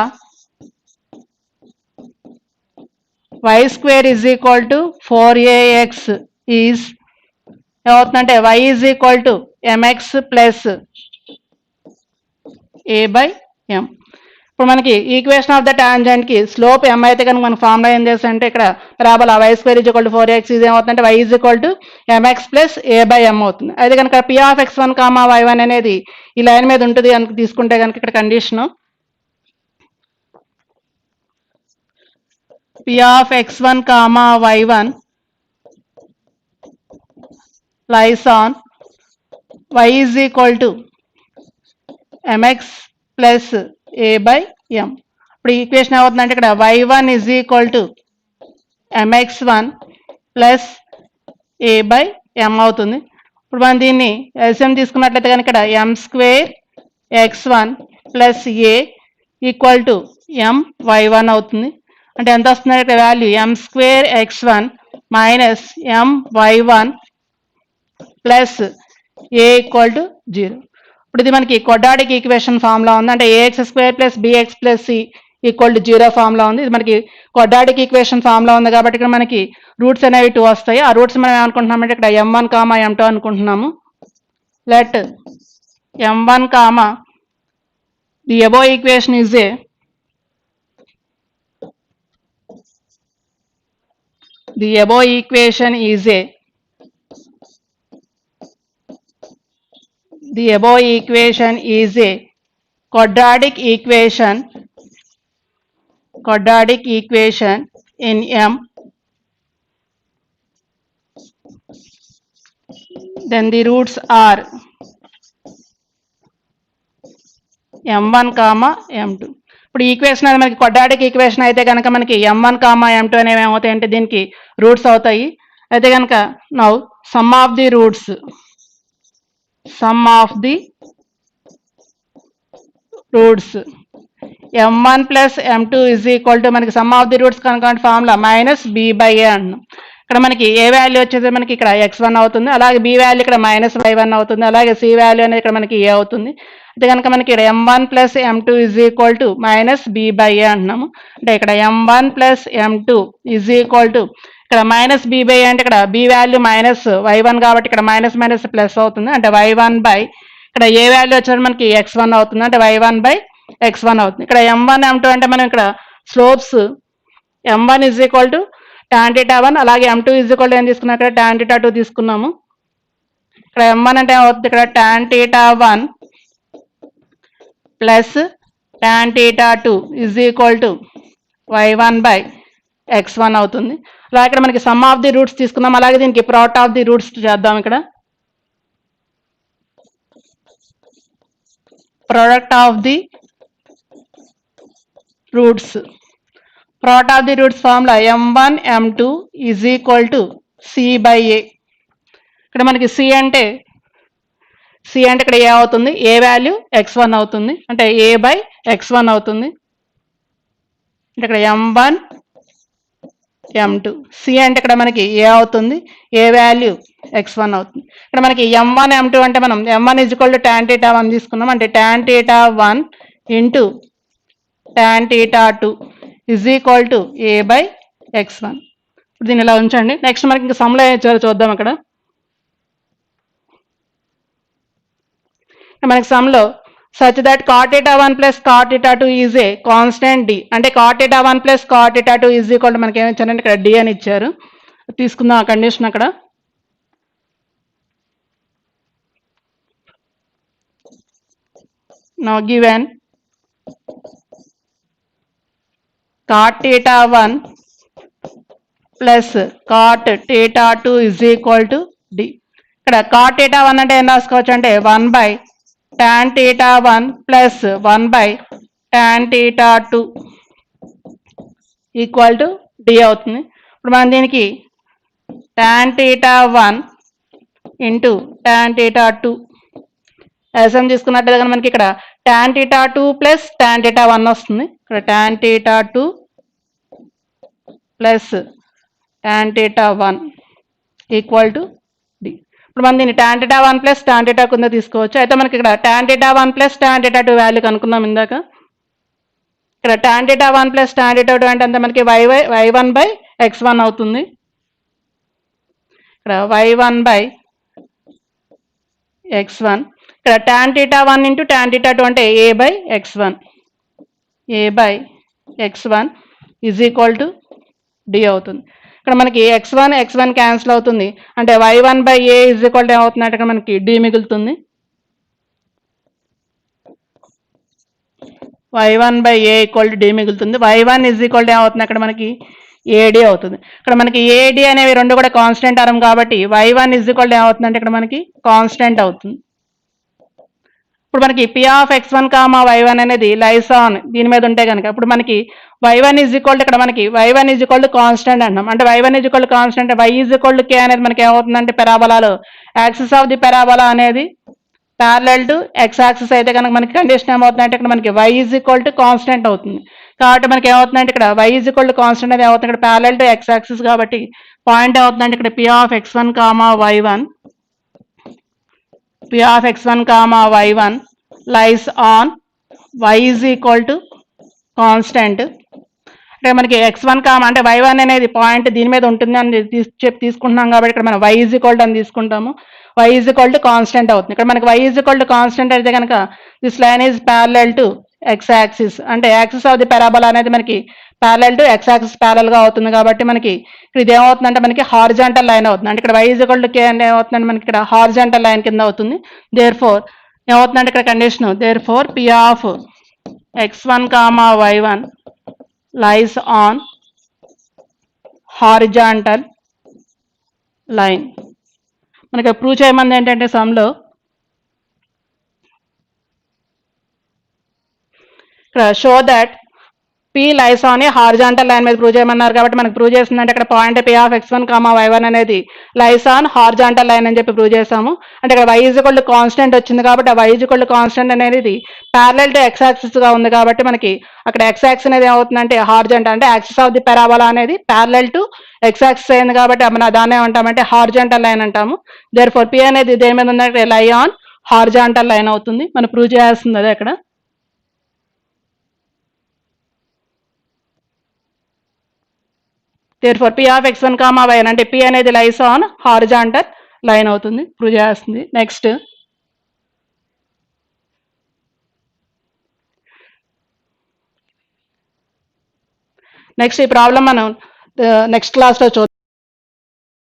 y square is equal to 4ax is ఏమవుతుందంటే y is equal to mx plus a by m. ఇప్పుడు మనకి equation of the tangent కి slope m అయితే కనుక మన formula ఏం చేస్తారంటే ఇక్కడ parabola y square is equal to 4x ఇది ఏమవుతుందంటే y is equal to mx plus a by m అవుతుంది. అయితే కనుక p of x1 comma y1 అనేది ఈ లైన్ మీద ఉంటుంది కనుక తీసుకుంటే కనుక ఇక్కడ condition p of x1 comma y1 lies on y is equal to mx plus a by m. ఇప్పుడు ఈక్వేషన్ ఏమవుతుందంటే ఇక్కడ y1 is equal to mx1 plus a by m అవుతుంది. ఇప్పుడు మనం దీన్ని LCM తీసుకున్నట్లయితే కనుక ఇక్కడ m square x1 plus a equal to m y1 అవుతుంది. అంటే ఎంత వస్తుంది ఇక్కడ value m square x1 minus m y1 plus A equal to 0. ఇప్పుడు ఇది మనకి క్వాడ్రాటిక్ ఈక్వేషన్ ఫార్ములా ఉంది. అంటే ax square plus bx plus c equal to 0 ఫామ్లో ఉంది. ఇది మనకి క్వాడ్రాటిక్ ఈక్వేషన్ ఫామ్లో ఉంది కాబట్టి ఇక్కడ మనకి రూట్స్ అనేవి 2 వస్తాయి. ఆ రూట్స్ మనం ఏమనుకుంటున్నామంటే ఇక్కడ m1 కామా m2 అనుకుంటున్నాము. Let m1 comma the above equation is a the above equation is a quadratic equation in M. Then the roots are m1 comma m2. ఇప్పుడు ఈక్వేషన్ అనేది మనకి క్వాడ్రాటిక్ ఈక్వేషన్ అయితే కనుక మనకి m1 comma m2 అనేవి ఏమవుతాయి అంటే దీనికి రూట్స్ అవుతాయి. అయితే కనుక now some of the roots m1 plus m2 is equal to మనకి సమ్ ఆఫ్ ది రూట్స్ కనుక formula minus b by a అన్నాం. ఇక్కడ మనకి ఏ వాల్యూ వచ్చేసి మనకి ఇక్కడ x1 అవుతుంది, అలాగే b వాల్యూ ఇక్కడ మైనస్ y1 అవుతుంది, అలాగే c వాల్యూ అనేది ఇక్కడ మనకి a అవుతుంది. అయితే కనుక మనకి ఇక్కడ m1 plus m2 is equal to minus b by a అంటున్నాము. అంటే ఇక్కడ m1 plus m2 is equal to ఇక్కడ మైనస్ b బై a అంటే ఇక్కడ b వాల్యూ మైనస్ y1 కాబట్టి ఇక్కడ మైనస్ మైనస్ ప్లస్ అవుతుంది. అంటే y1 బై ఇక్కడ ఏ వాల్యూ వచ్చేసి మనకి x1 అవుతుంది, అంటే y1 బై x1 అవుతుంది. ఇక్కడ m1 m2 అంటే మనం ఇక్కడ slopes m1 is equal to tan θ 1 అలాగే m2 ఇజ్ ఈక్వల్ టు ఏం తీసుకున్నాం ఇక్కడ tan θ 2 తీసుకున్నాము. ఇక్కడ m1 అంటే అవుతుంది ఇక్కడ tan θ 1 plus tan θ 2 is equal to y1 by x1 అవుతుంది. అలాగే ఇక్కడ మనకి సమ్ ఆఫ్ ది రూట్స్ తీసుకున్నాం, అలాగే దీనికి ప్రోడక్ట్ ఆఫ్ ది రూట్స్ చేద్దాం. ఇక్కడ product of the roots formula m1 m2 is equal to c by a. ఇక్కడ మనకి c అంటే ఇక్కడ ఏ అవుతుంది, ఏ వాల్యూ x1 అవుతుంది, అంటే a బై x1 అవుతుంది. అంటే ఇక్కడ m1 m2 c అంటే ఇక్కడ మనకి ఏ అవుతుంది, ఏ వాల్యూ x1 అవుతుంది. ఇక్కడ మనకి m1 m2 అంటే మనం m1 is equal to tan θ 1 తీసుకున్నాం, అంటే tan θ 1 into tan θ 2 is equal to A by x1. ఇప్పుడు దీన్ని ఇలా ఉంచండి. నెక్స్ట్ మనకి ఇంకా సమ్లో ఇచ్చారో చూద్దాం. అక్కడ మనకి సమ్లో such that cot θ 1 plus cot θ 2 is a constant d, అంటే cot θ 1 plus cot θ 2 is equal to మనకి ఏమి ఇచ్చారంటే ఇక్కడ d అని ఇచ్చారు. తీసుకుందాం ఆ కండిషన్. అక్కడ now given cot θ 1 plus cot θ 2 is equal to d. ఇక్కడ cot θ 1 అంటే ఏం రాసుకోవచ్చు అంటే 1 by tan θ 1 plus 1 by tan θ 2 equal to d అవుతుంది. ఇప్పుడు మనం దీనికి tan θ 1 ఇంటూ tan θ 2 ఎస్ఎం తీసుకున్నట్లయితే కనుక మనకి ఇక్కడ tan θ 2 ప్లస్ tan θ 1 వస్తుంది. ఇక్కడ tan θ 2 plus tan θ 1 equal to d. ఇప్పుడు మనం దీన్ని tan θ 1 ప్లస్ tan θ కింద తీసుకోవచ్చు. అయితే మనకి ఇక్కడ tan θ 1 ప్లస్ tan θ 2 వాల్యూ కనుక్కున్నాం ఇందాక. ఇక్కడ tan θ 1 ప్లస్ tan θ 2 అంటే అంత మనకి y1 బై x1 అవుతుంది. ఇక్కడ y1 బై x1, ఇక్కడ tan θ 1 ఇంటూ tan θ 2 అంటే a by x1 is equal to d అవుతుంది. ఇక్కడ మనకి x1 క్యాన్సిల్ అవుతుంది, అంటే y1 by a is equal to ఏమవుతుంది అంటే ఇక్కడ మనకి d మిగులుతుంది. y1 by a equal to d మిగులుతుంది. y1 ఈజ్ ఈక్వల్ టు ఏమవుతుంది అక్కడ మనకి ad అవుతుంది. ఇక్కడ మనకి ad అనేవి రెండు కూడా కాన్స్టెంట్ టర్మ్ కాబట్టి y1 ఈజ్ ఈక్వల్ టు ఏమవుతుంది అంటే ఇక్కడ మనకి కాన్స్టెంట్ అవుతుంది. ఇప్పుడు మనకి p of x1 comma y1 అనేది లైస్ ఆన్ దీని మీద ఉంటే కనుక ఇప్పుడు మనకి y1 ఈజ్ ఈక్వల్ టు ఇక్కడ మనకి y1 is equal to constant అంటాం. అంటే y1 is equal to constant, y is equal to k అనేది మనకి ఏమవుతుందంటే పెరాబోలాలో యాక్సిస్ ఆఫ్ ది పెరాబోలా అనేది ప్యారలల్ టు x యాక్సిస్ అయితే కనుక మనకి కండిషన్ ఏమవుతుందంటే ఇక్కడ మనకి y is equal to constant అవుతుంది. కాబట్టి మనకి ఏమవుతుందంటే ఇక్కడ y is equal to constant అనేది ఏమవుతుంది ఇక్కడ ప్యారలల్ టు x యాక్సిస్ కాబట్టి పాయింట్ ఏమవుతుందంటే ఇక్కడ p of x1 comma y1 lies on y is equal to constant అంటే మనకి x1 అంటే y1 అనేది పాయింట్ దీని మీద ఉంటుంది అని తీసుకుంటున్నాం కాబట్టి ఇక్కడ మనం y ఈజ్ ఈక్వల్ అని తీసుకుంటాము. y is equal to constant అవుతుంది. ఇక్కడ మనకి y is equal to constant అయితే కనుక this line is parallel to x axis అంటే యాక్సిస్ ఆఫ్ ది పారాబోలా అనేది మనకి parallel to x axis parallel గా అవుతుంది కాబట్టి మనకి ఇది ఏమవుతుందంటే మనకి హారిజాంటల్ లైన్ అవుతుంది. అంటే ఇక్కడ y is equal to k అంటే ఏమవుతుందంటే మనకి ఇక్కడ హారిజాంటల్ లైన్ కింద అవుతుంది. దేర్ ఫోర్ ఏమవుతుందంటే ఇక్కడ condition therefore p of x1 y1 lies on horizontal line. మనకి ప్రూవ్ చేయమంది ఏంటంటే సమ్లో ఇక్కడ show that P lies on a horizontal line మీద ప్రూవ్ చేయమన్నారు కాబట్టి మనకు ప్రూవ్ చేస్తుందంటే ఇక్కడ point P of x1 y1 అనేది లైస్ ఆన్ హారిజాంటల్ లైన్ అని చెప్పి ప్రూవ్ చేసాము. అంటే ఇక్కడ y is equal to constant వచ్చింది కాబట్టి ఆ y is equal to constant అనేది ప్యారలల్ టు x యాక్సిస్ గా ఉంది కాబట్టి మనకి అక్కడ x యాక్సిస్ అనేది ఏమవుతుందంటే హారిజాంటల్ అంటే యాక్సిస్ ఆఫ్ ది పారాబోలా అనేది ప్యారలల్ టు x యాక్సిస్ అయింది కాబట్టి మనం దాన్ని ఏమంటామంటే హారిజాంటల్ లైన్ అంటాము. దేర్ ఫోర్ P అనేది దేని మీద ఉందంటే లై ఆన్ హారిజాంటల్ లైన్ అవుతుంది. మనం ప్రూవ్ చేయాల్సింది అదే అక్కడ. therefore P of x1 y1 అంటే P అనేది లైస్ ఆన్ హారిజాంటల్ లైన్ అవుతుంది. ప్రూవ్ చేస్తుంది. నెక్స్ట్ ఈ ప్రాబ్లం మనం నెక్స్ట్ క్లాస్లో చూద్దాం.